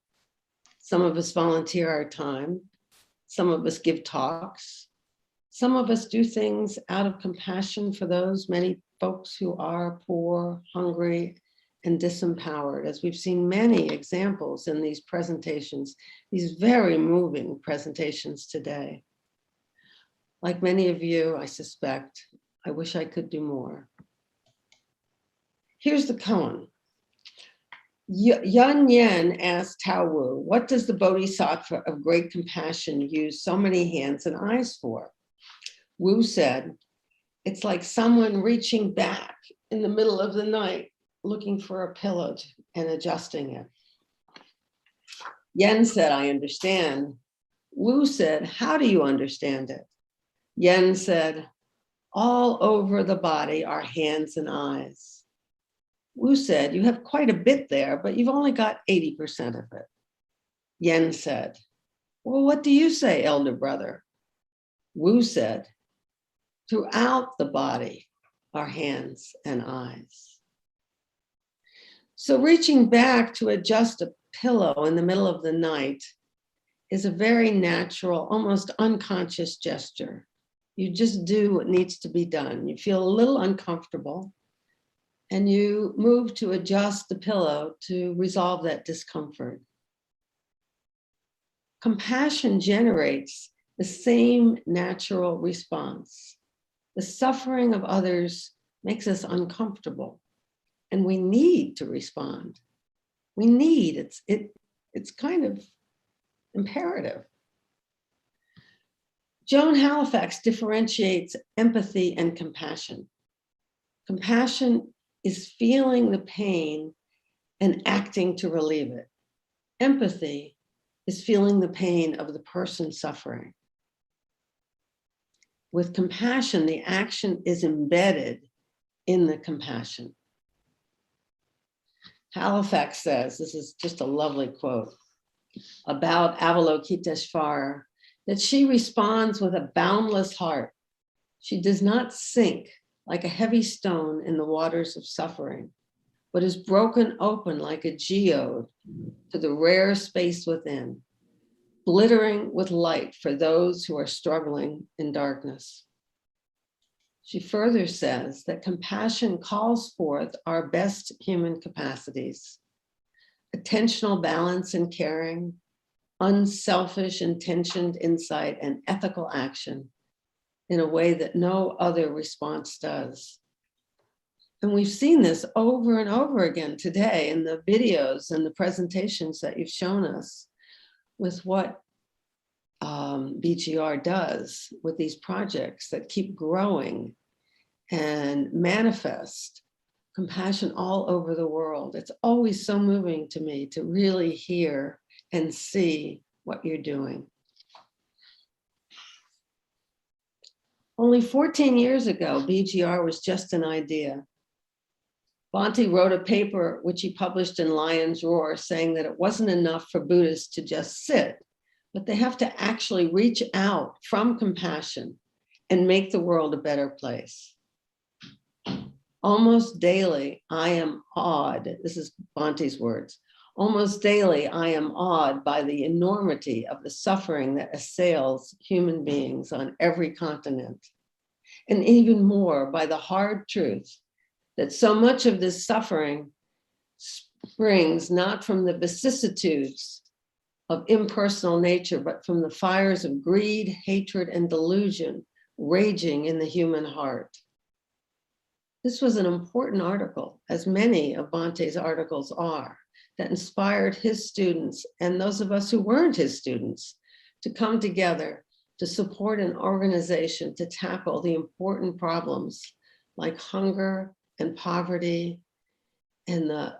some of us volunteer our time, some of us give talks, some of us do things out of compassion for those many folks who are poor, hungry, and disempowered, as we've seen many examples in these presentations, these very moving presentations today. Like many of you, I suspect, I wish I could do more. Here's the koan. Yun Yen asked Tao Wu, what does the Bodhisattva of great compassion use so many hands and eyes for? Wu said, it's like someone reaching back in the middle of the night, looking for a pillow and adjusting it. Yen said, I understand. Wu said, how do you understand it? Yen said, all over the body are hands and eyes. Wu said, you have quite a bit there, but you've only got 80% of it. Yen said, well, what do you say, elder brother? Wu said, throughout the body are hands and eyes. So reaching back to adjust a pillow in the middle of the night is a very natural, almost unconscious gesture. You just do what needs to be done. You feel a little uncomfortable and you move to adjust the pillow to resolve that discomfort. Compassion generates the same natural response. The suffering of others makes us uncomfortable, and we need to respond. We need, it's kind of imperative. Joan Halifax differentiates empathy and compassion. Compassion is feeling the pain and acting to relieve it. Empathy is feeling the pain of the person suffering. With compassion, the action is embedded in the compassion. Halifax says, this is just a lovely quote, about Avalokiteshvara, that she responds with a boundless heart. She does not sink like a heavy stone in the waters of suffering, but is broken open like a geode to the rare space within, glittering with light for those who are struggling in darkness. She further says that compassion calls forth our best human capacities, attentional balance and caring, unselfish, intentioned insight, and ethical action in a way that no other response does. And we've seen this over and over again today in the videos and the presentations that you've shown us with what BGR does with these projects that keep growing and manifest compassion all over the world. It's always so moving to me to really hear and see what you're doing. Only 14 years ago, BGR was just an idea. Bhante wrote a paper which he published in Lion's Roar saying that it wasn't enough for Buddhists to just sit, but they have to actually reach out from compassion and make the world a better place. Almost daily, I am awed, this is Bhante's words, almost daily I am awed by the enormity of the suffering that assails human beings on every continent, and even more by the hard truth that so much of this suffering springs not from the vicissitudes of impersonal nature, but from the fires of greed, hatred, and delusion raging in the human heart. This was an important article, as many of Bhante's articles are, that inspired his students and those of us who weren't his students to come together to support an organization to tackle the important problems like hunger and poverty and the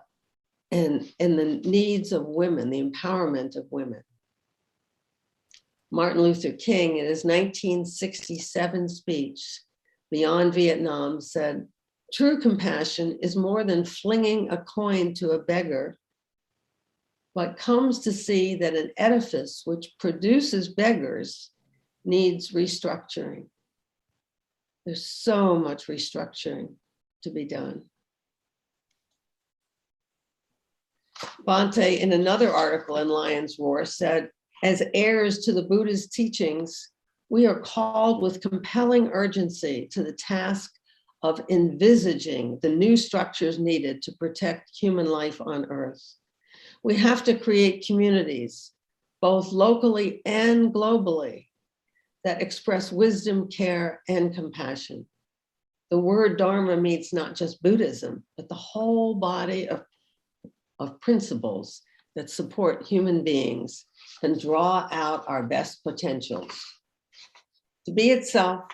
needs of women, the empowerment of women. Martin Luther King, in his 1967 speech, Beyond Vietnam, said, "True compassion is more than flinging a coin to a beggar, but comes to see that an edifice which produces beggars needs restructuring." There's so much restructuring to be done. Bhante, in another article in Lion's Roar, said, as heirs to the Buddha's teachings, we are called with compelling urgency to the task of envisaging the new structures needed to protect human life on Earth. We have to create communities, both locally and globally, that express wisdom, care, and compassion. The word Dharma means not just Buddhism, but the whole body of principles that support human beings and draw out our best potentials. To be itself,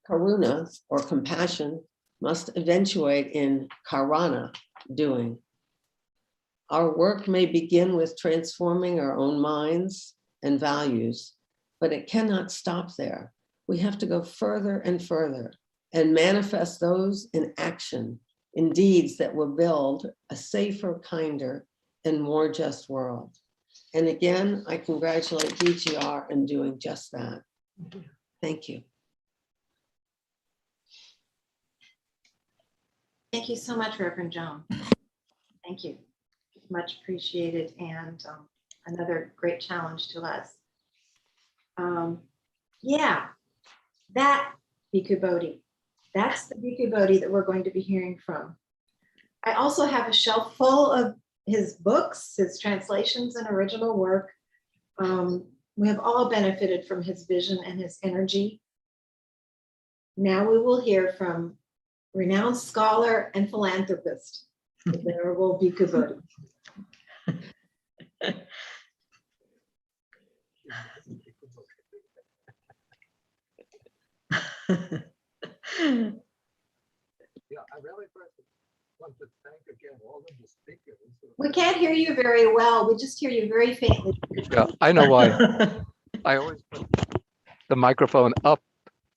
karuna, or compassion, must eventuate in karana, doing. Our work may begin with transforming our own minds and values, but it cannot stop there. We have to go further and further and manifest those in action, in deeds that will build a safer, kinder, and more just world. And again, I congratulate DGR in doing just that. Thank you. Thank you so much, Reverend Joan. Thank you. Much appreciated, and another great challenge to us. Yeah, that Bhikkhu Bodhi. That's the Bhikkhu Bodhi that we're going to be hearing from. I also have a shelf full of his books, his translations and original work. We have all benefited from his vision and his energy. Now we will hear from renowned scholar and philanthropist, the Venerable Bhikkhu Bodhi. Yeah, I really want to thank again all of the speakers. We can't hear you very well. We just hear you very faintly. Yeah, I know why. I always put the microphone up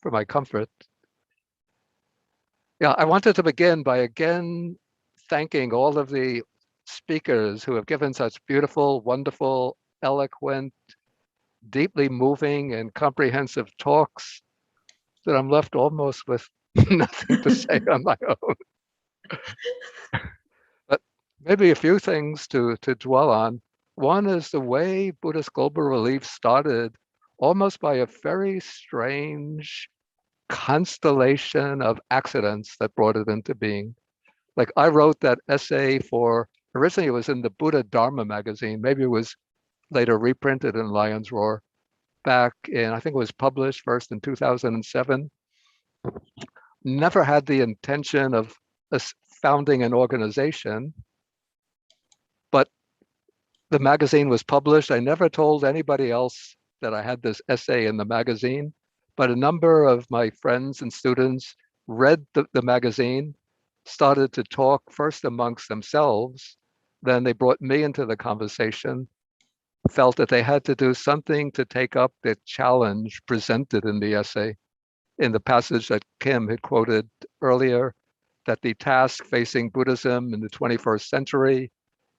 for my comfort. Yeah, I wanted to begin by again thanking all of the speakers who have given such beautiful, wonderful, eloquent, deeply moving and comprehensive talks that I'm left almost with nothing to say on my own. But maybe a few things to dwell on. One is the way Buddhist Global Relief started almost by a very strange constellation of accidents that brought it into being. Like I wrote that essay for, originally it was in the Buddha Dharma magazine, maybe it was later reprinted in Lion's Roar, back in, I think it was published first in 2007. Never had the intention of founding an organization, but the magazine was published. I never told anybody else that I had this essay in the magazine, but a number of my friends and students read the magazine, started to talk first amongst themselves, then they brought me into the conversation, felt that they had to do something to take up the challenge presented in the essay, in the passage that Kim had quoted earlier, that the task facing Buddhism in the 21st century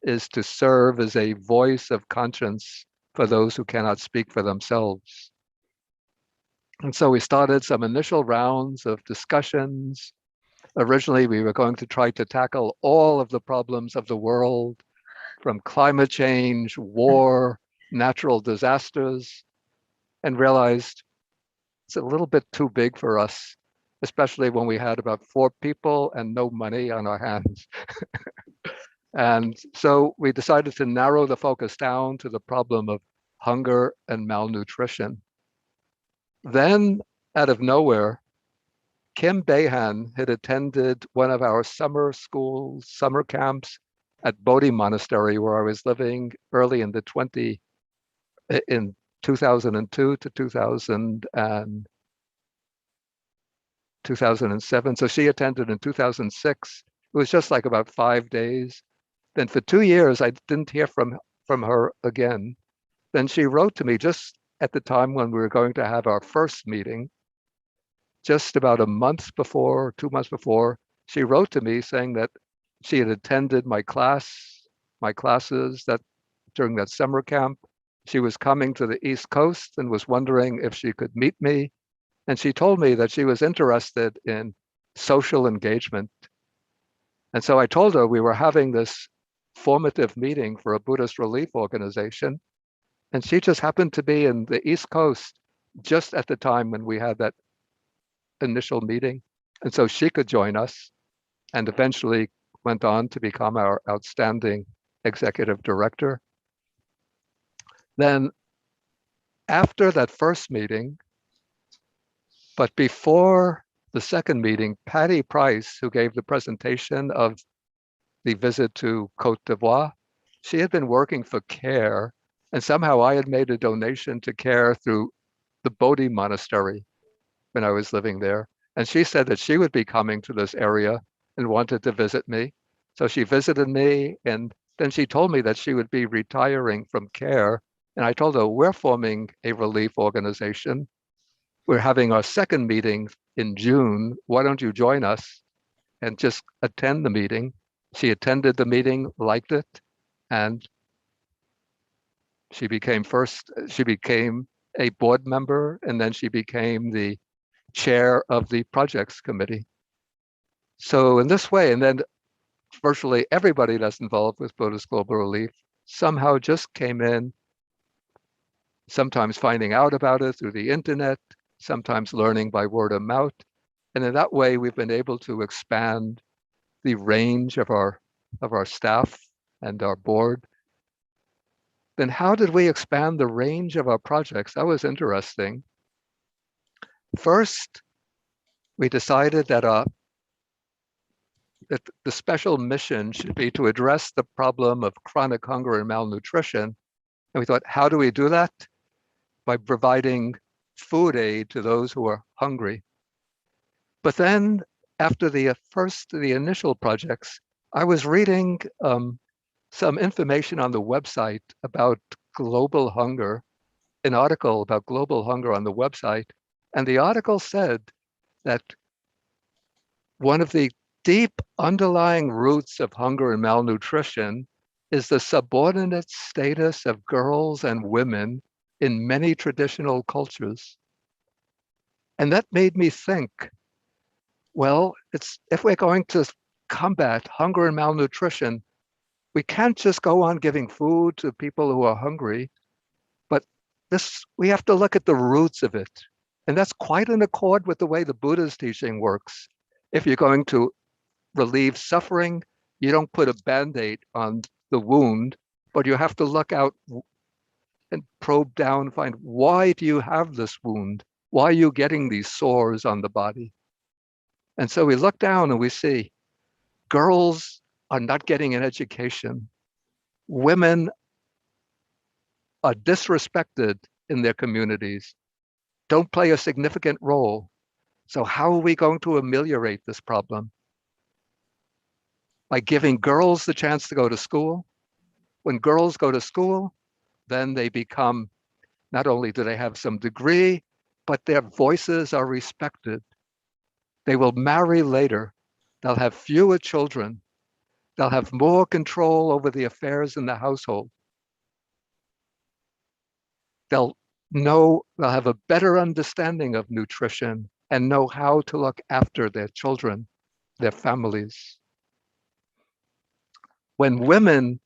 is to serve as a voice of conscience for those who cannot speak for themselves. And so we started some initial rounds of discussions. Originally, we were going to try to tackle all of the problems of the world, from climate change, war, natural disasters, and realized it's a little bit too big for us, especially when we had about 4 people and no money on our hands. And so we decided to narrow the focus down to the problem of hunger and malnutrition. Then, out of nowhere, Kim Behan had attended one of our summer camps at Bodhi Monastery, where I was living early in 2002 to 2007. So she attended in 2006. It was just like about 5 days. Then for 2 years, I didn't hear from her again. Then she wrote to me just at the time when we were going to have our first meeting, just about a month before, 2 months before, she wrote to me saying that she had attended my classes that during that summer camp. She was coming to the East Coast and was wondering if she could meet me. And she told me that she was interested in social engagement. And so I told her we were having this formative meeting for a Buddhist relief organization. And she just happened to be in the East Coast just at the time when we had that initial meeting. And so she could join us, and eventually went on to become our outstanding executive director. Then after that first meeting, but before the second meeting, Patty Price, who gave the presentation of the visit to Cote d'Ivoire, she had been working for CARE, and somehow I had made a donation to CARE through the Bodhi Monastery when I was living there. And she said that she would be coming to this area and wanted to visit me. So she visited me, and then she told me that she would be retiring from CARE. And I told her, we're forming a relief organization. We're having our second meeting in June. Why don't you join us and just attend the meeting? She attended the meeting, liked it, and she became a board member, and then she became the chair of the projects committee. So in this way, and then virtually everybody that's involved with Buddhist Global Relief somehow just came in, sometimes finding out about it through the internet, sometimes learning by word of mouth. And in that way, we've been able to expand the range of our staff and our board. Then how did we expand the range of our projects? That was interesting. First, we decided that the special mission should be to address the problem of chronic hunger and malnutrition. And we thought, how do we do that? By providing food aid to those who are hungry. But then after the initial projects, I was reading some information on the website about global hunger, an article about global hunger on the website. And the article said that one of the deep underlying roots of hunger and malnutrition is the subordinate status of girls and women in many traditional cultures. And that made me think, well, if we're going to combat hunger and malnutrition, we can't just go on giving food to people who are hungry, but we have to look at the roots of it. And that's quite in accord with the way the Buddha's teaching works. If you're going to relieve suffering, you don't put a Band-Aid on the wound, but you have to look out and probe down and find, why do you have this wound? Why are you getting these sores on the body? And so we look down and we see girls are not getting an education. Women are disrespected in their communities, don't play a significant role. So how are we going to ameliorate this problem? By giving girls the chance to go to school. When girls go to school, then they become, not only do they have some degree, but their voices are respected. They will marry later. They'll have fewer children. They'll have more control over the affairs in the household. They'll have a better understanding of nutrition and know how to look after their children, their families. When women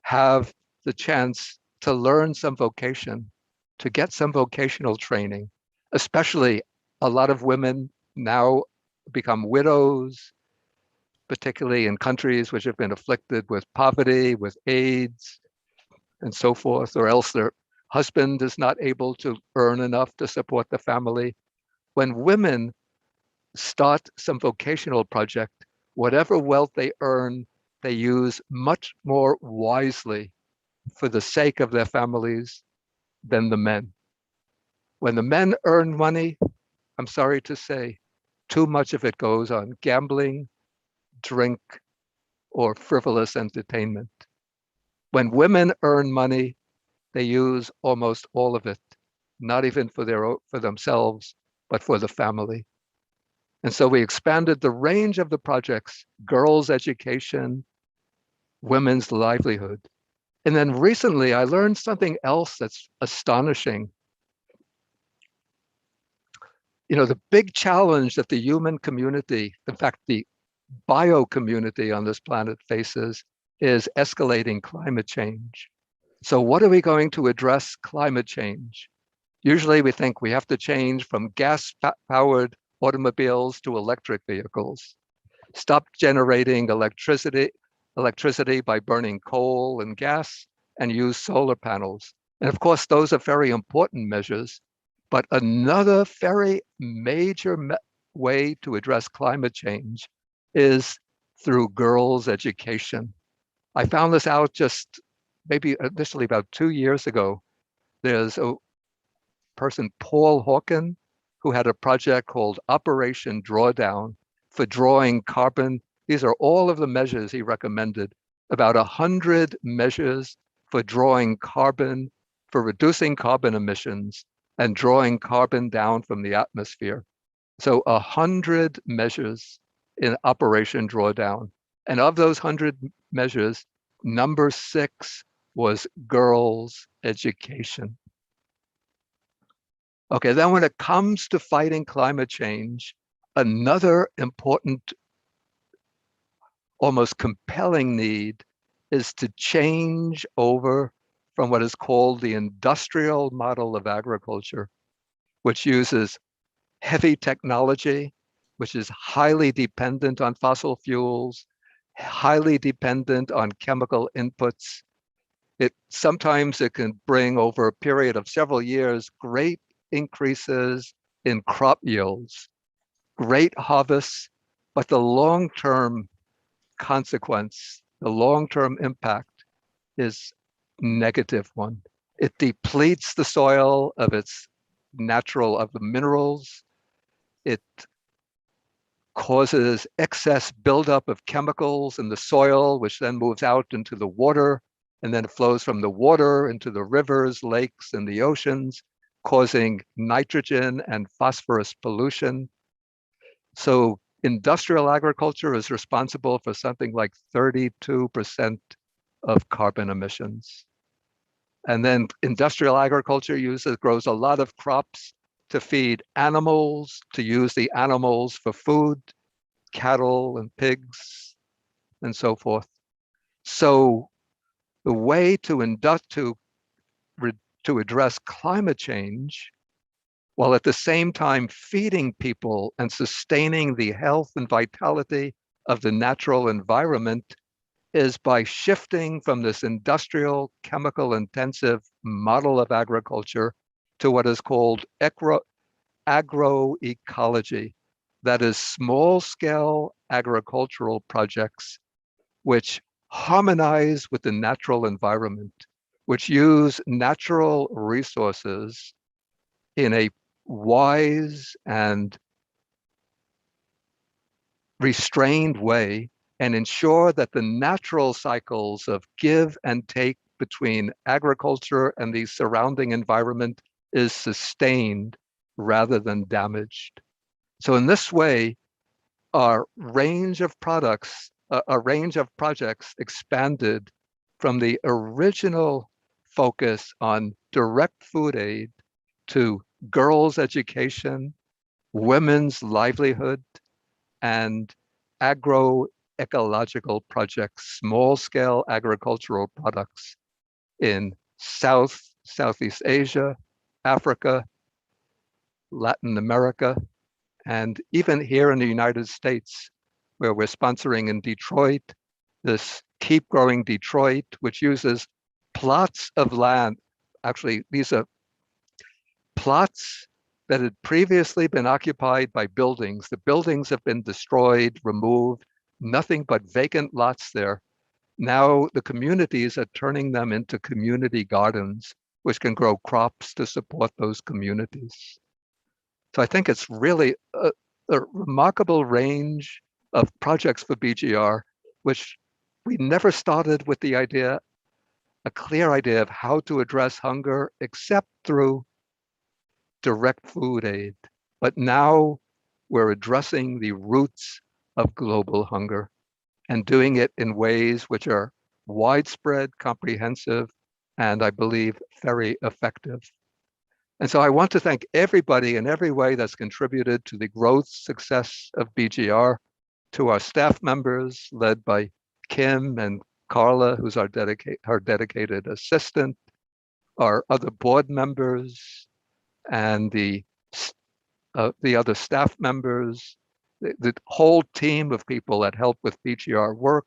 have the chance to learn some vocation, to get some vocational training, especially a lot of women now become widows, particularly in countries which have been afflicted with poverty, with AIDS, and so forth, or else their husband is not able to earn enough to support the family. When women start some vocational project, whatever wealth they earn, they use much more wisely for the sake of their families than the men. When the men earn money, I'm sorry to say, too much of it goes on gambling, drink, or frivolous entertainment. When women earn money, they use almost all of it, not even for themselves, but for the family. And so we expanded the range of the projects, girls' education, women's livelihood. And then recently I learned something else that's astonishing. You know, the big challenge that the human community, in fact, the bio community on this planet faces is escalating climate change. So what are we going to address climate change? Usually we think we have to change from gas-powered automobiles to electric vehicles, stop generating electricity by burning coal and gas, and use solar panels. And of course, those are very important measures. But another very major way to address climate change is through girls' education. I found this out just maybe initially about 2 years ago. There's a person, Paul Hawken, who had a project called Operation Drawdown for drawing carbon. These are all of the measures he recommended, about 100 measures for drawing carbon, for reducing carbon emissions and drawing carbon down from the atmosphere. So 100 measures in Operation Drawdown. And of those 100 measures, number 6 was girls' education. Okay, then when it comes to fighting climate change, another important, almost compelling need is to change over from what is called the industrial model of agriculture, which uses heavy technology, which is highly dependent on fossil fuels, highly dependent on chemical inputs. Sometimes it can bring, over a period of several years, great increases in crop yields, great harvests, but the long-term consequence, the long-term impact is negative one. It depletes the soil of its of the minerals. It causes excess buildup of chemicals in the soil, which then moves out into the water, and then it flows from the water into the rivers, lakes, and the oceans, causing nitrogen and phosphorus pollution. So industrial agriculture is responsible for something like 32% of carbon emissions. And then industrial agriculture grows a lot of crops to feed animals, to use the animals for food, cattle and pigs, and so forth. So the way to address climate change, while at the same time feeding people and sustaining the health and vitality of the natural environment, is by shifting from this industrial, chemical-intensive model of agriculture to what is called agroecology. That is small-scale agricultural projects which harmonize with the natural environment, which use natural resources in a wise and restrained way, and ensure that the natural cycles of give and take between agriculture and the surrounding environment is sustained rather than damaged. So in this way, our range of projects expanded from the original focus on direct food aid to girls' education, women's livelihood, and agroecological projects, small-scale agricultural products in Southeast Asia, Africa, Latin America, and even here in the United States, where we're sponsoring in Detroit, this Keep Growing Detroit, which uses plots of land. Actually, these are plots that had previously been occupied by buildings. The buildings have been destroyed, removed, nothing but vacant lots there. Now the communities are turning them into community gardens, which can grow crops to support those communities. So I think it's really a remarkable range of projects for BGR, which we never started with the idea, a clear idea of how to address hunger, except through direct food aid. But now we're addressing the roots of global hunger and doing it in ways which are widespread, comprehensive, and I believe very effective. And so I want to thank everybody in every way that's contributed to the growth success of BGR, to our staff members led by Kim and Carla, who's our dedicated assistant, our other board members, and the other staff members, the whole team of people that help with BGR work,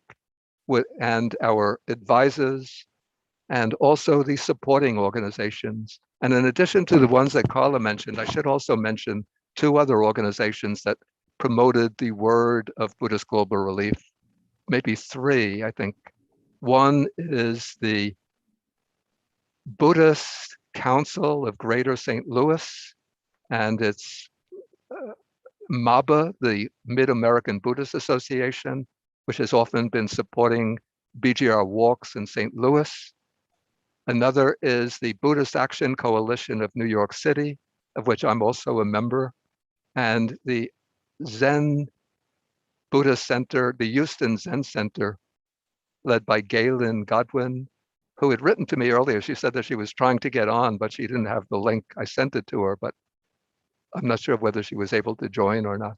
and our advisors, and also the supporting organizations. And in addition to the ones that Carla mentioned, I should also mention 2 other organizations that promoted the word of Buddhist Global Relief. Maybe three, I think. One is the Buddhist Council of Greater St. Louis, and it's MABA, the Mid-American Buddhist Association, which has often been supporting BGR walks in St. Louis. Another is the Buddhist Action Coalition of New York City, of which I'm also a member, and the Zen Buddhist Center, the Houston Zen Center, led by Galen Godwin, who had written to me earlier. She said that she was trying to get on, but she didn't have the link. I sent it to her, but I'm not sure whether she was able to join or not.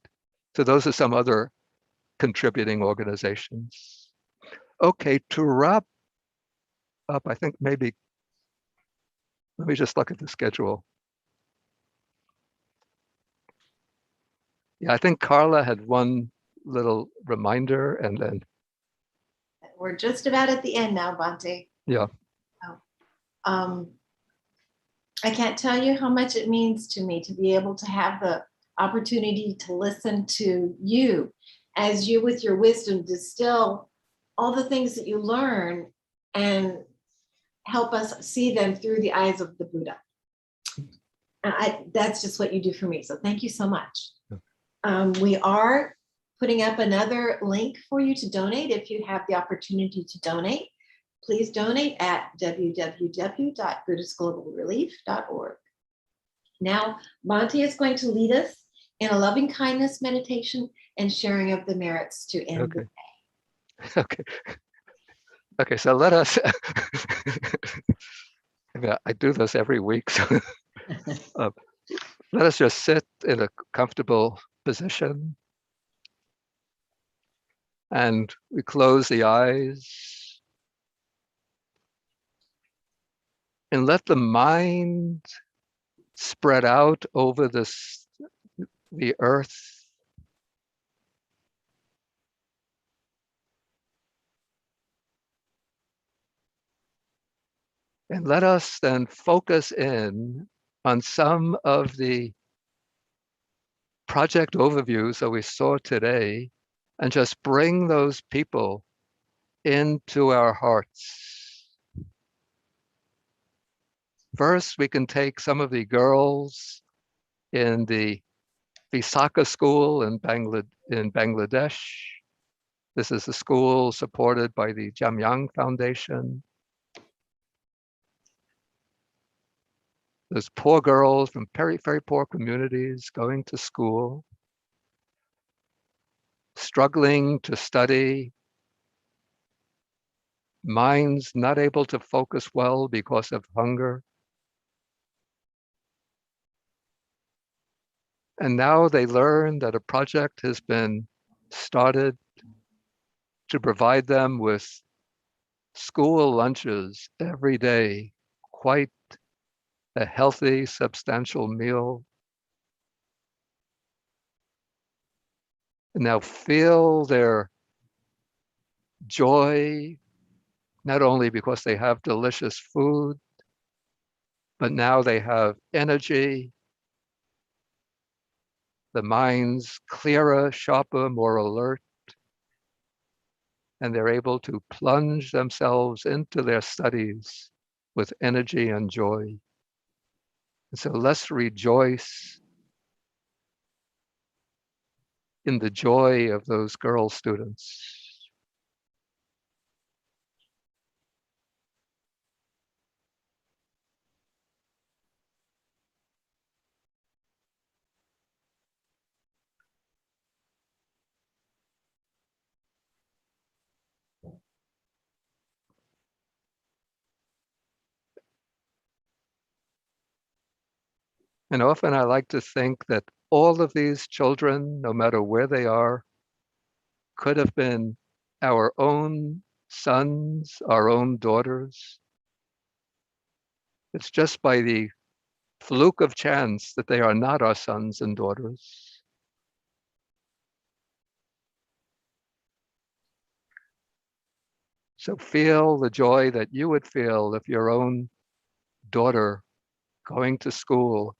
So those are some other contributing organizations. Okay, to wrap up, I think maybe, let me just look at the schedule. Yeah, I think Carla had one little reminder, and then We're just about at the end now, Bhante. yeah. I can't tell you how much it means to me to be able to have the opportunity to listen to you as you, with your wisdom, distill all the things that you learn and help us see them through the eyes of the Buddha. That's just what you do for me. So thank you so much. We are putting up another link for you to donate if you have the opportunity to donate. Please donate at www.buddhistglobalrelief.org. Now, Bhante is going to lead us in a loving kindness meditation and sharing of the merits to end the day. Okay. Okay, so let us, I do this every week. So let us just sit in a comfortable position. And we close the eyes. And let the mind spread out over the earth. And let us then focus in on some of the project overviews that we saw today and just bring those people into our hearts. First, we can take some of the girls in the Visakha school in Bangladesh. This is a school supported by the Jamyang Foundation. Those poor girls from very, very poor communities going to school, struggling to study, minds not able to focus well because of hunger. And now they learn that a project has been started to provide them with school lunches every day, quite a healthy, substantial meal. And now feel their joy, not only because they have delicious food, but now they have energy, the mind's clearer, sharper, more alert, and they're able to plunge themselves into their studies with energy and joy. And so let's rejoice in the joy of those girl students. And often I like to think that all of these children, no matter where they are, could have been our own sons, our own daughters. It's just by the fluke of chance that they are not our sons and daughters. So feel the joy that you would feel if your own daughter going to school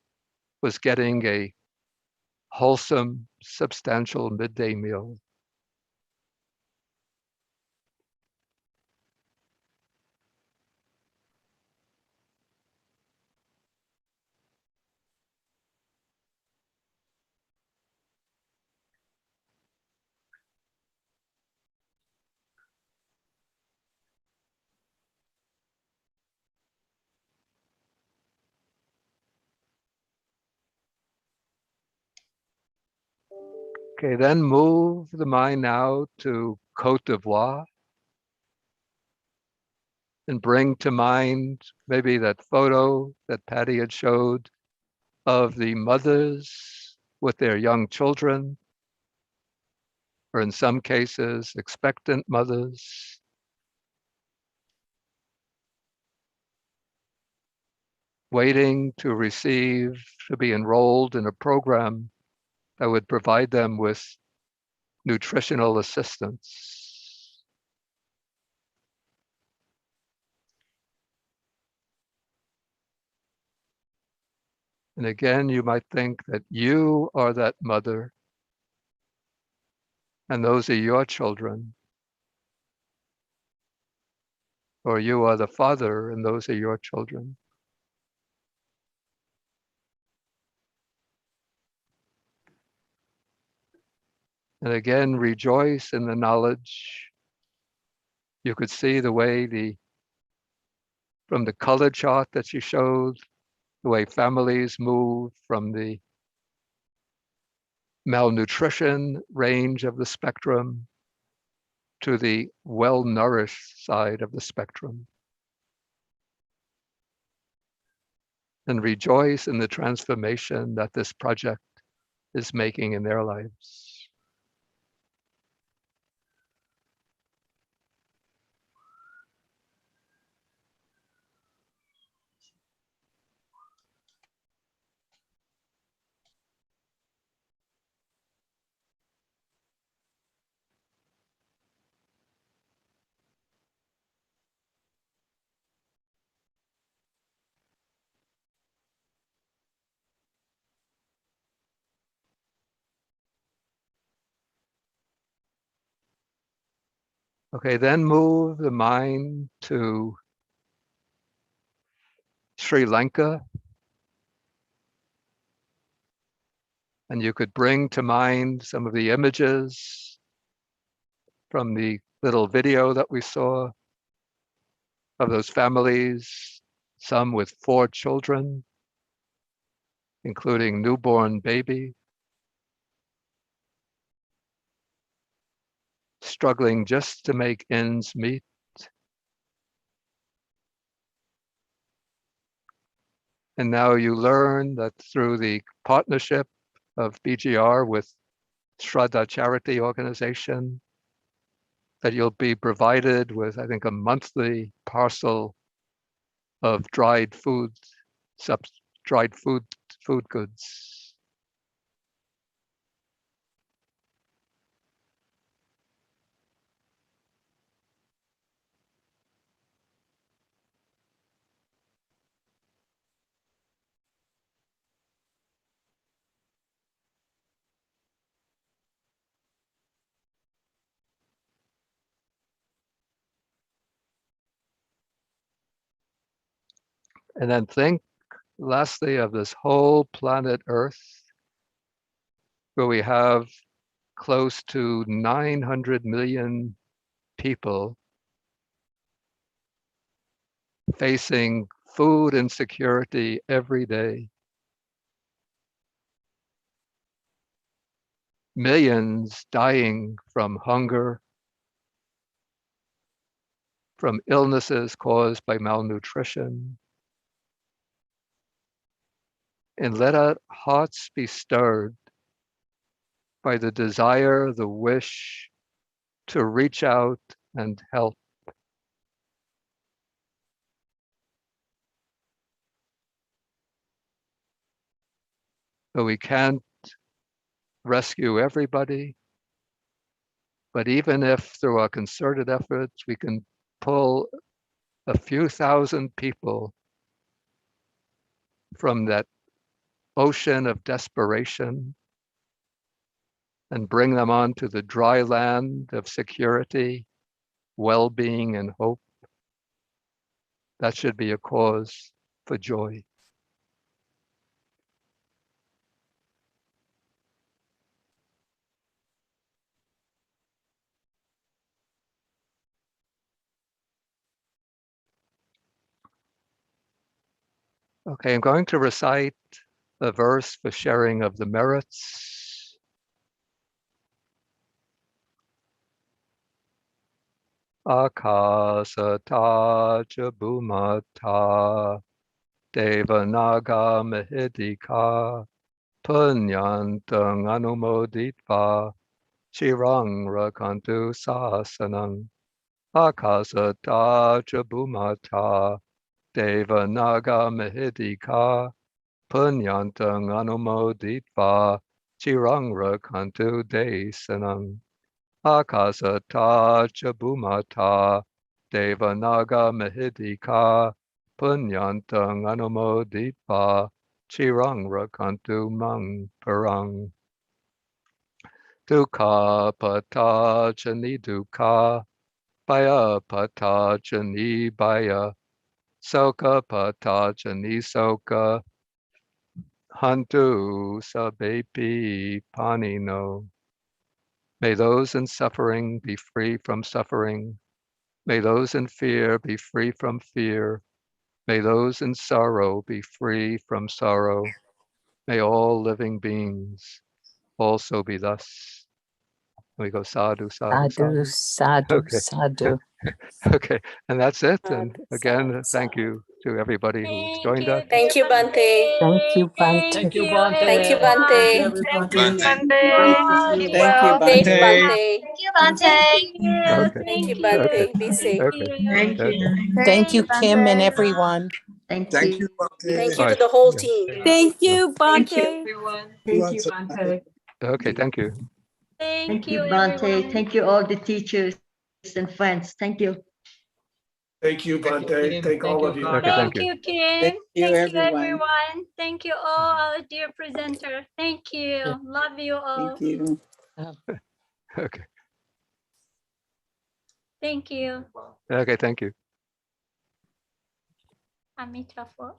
was getting a wholesome, substantial midday meal. Okay, then move the mind now to Côte d'Ivoire and bring to mind maybe that photo that Patty had showed of the mothers with their young children, or in some cases, expectant mothers. Waiting to receive, to be enrolled in a program that would provide them with nutritional assistance. And again, you might think that you are that mother, and those are your children. Or you are the father, and those are your children. And again, rejoice in the knowledge. You could see the way from the color chart that you showed, the way families move from the malnutrition range of the spectrum to the well-nourished side of the spectrum. And rejoice in the transformation that this project is making in their lives. Okay, then move the mind to Sri Lanka. And you could bring to mind some of the images from the little video that we saw of those families, some with 4 children, including newborn baby, struggling just to make ends meet. And now you learn that through the partnership of BGR with Shraddha Charity Organization, that you'll be provided with, I think, a monthly parcel of dried food goods. And then think lastly of this whole planet Earth, where we have close to 900 million people facing food insecurity every day. Millions dying from hunger, from illnesses caused by malnutrition. And let our hearts be stirred by the desire, the wish to reach out and help. But we can't rescue everybody. But even if through our concerted efforts, we can pull a few thousand people from that ocean of desperation and bring them onto the dry land of security, well-being, and hope. That should be a cause for joy. Okay, I'm going to recite the verse for sharing of the merits. Akasata Jabumata Devanaga Mahidika Punyantang Anumoditva Chirang Rakantu Sasanang Akasata Jabumata Devanaga Mahidika Punyantang Anumoditva Chirang Rakantu Desanang Akasata Jabumata Devanaga Mahidika Punyantang Anumoditva Chirang Rakantu Mang Parang Dukkha Pata Jani Dukkha Baya Pata Jani Baya Soka Pata Jani Soka Hantu Sabepi Panino. May those in suffering be free from suffering. May those in fear be free from fear. May those in sorrow be free from sorrow. May all living beings also be thus. We go sadhu, sadhu, Sadhu, sadhu. sadhu, Okay. sadhu. Okay, and that's it. And again, thank you to everybody who's joined us. Thank you, Bante. Thank you, Bante. Thank you, Thank you, Bante. everyone. Thank you, Thank Bante. Thank you, Safe, Bante. Bante. Thank you, Bante. Okay. Thank you, Okay. Bante. Be safe. Okay. Thank Okay. you. Thank you, Kim and everyone. Thank Thank you. you, Bhante. Thank you Bye. to the whole Yeah. team. Thank you, Thank you, Bante. everyone. Thank you, Bante. Okay, thank you. Thank you, Bante. Thank you, all the teachers and friends. Thank you. Thank you, Bhante. Thank all of you. Okay, thank Thank you. you, Kim. Thank you, Thank you, everyone. everyone. Thank you all, our dear presenter. Thank you. Love you all. Thank you. Okay. Thank you. Okay, thank you. Amitabha.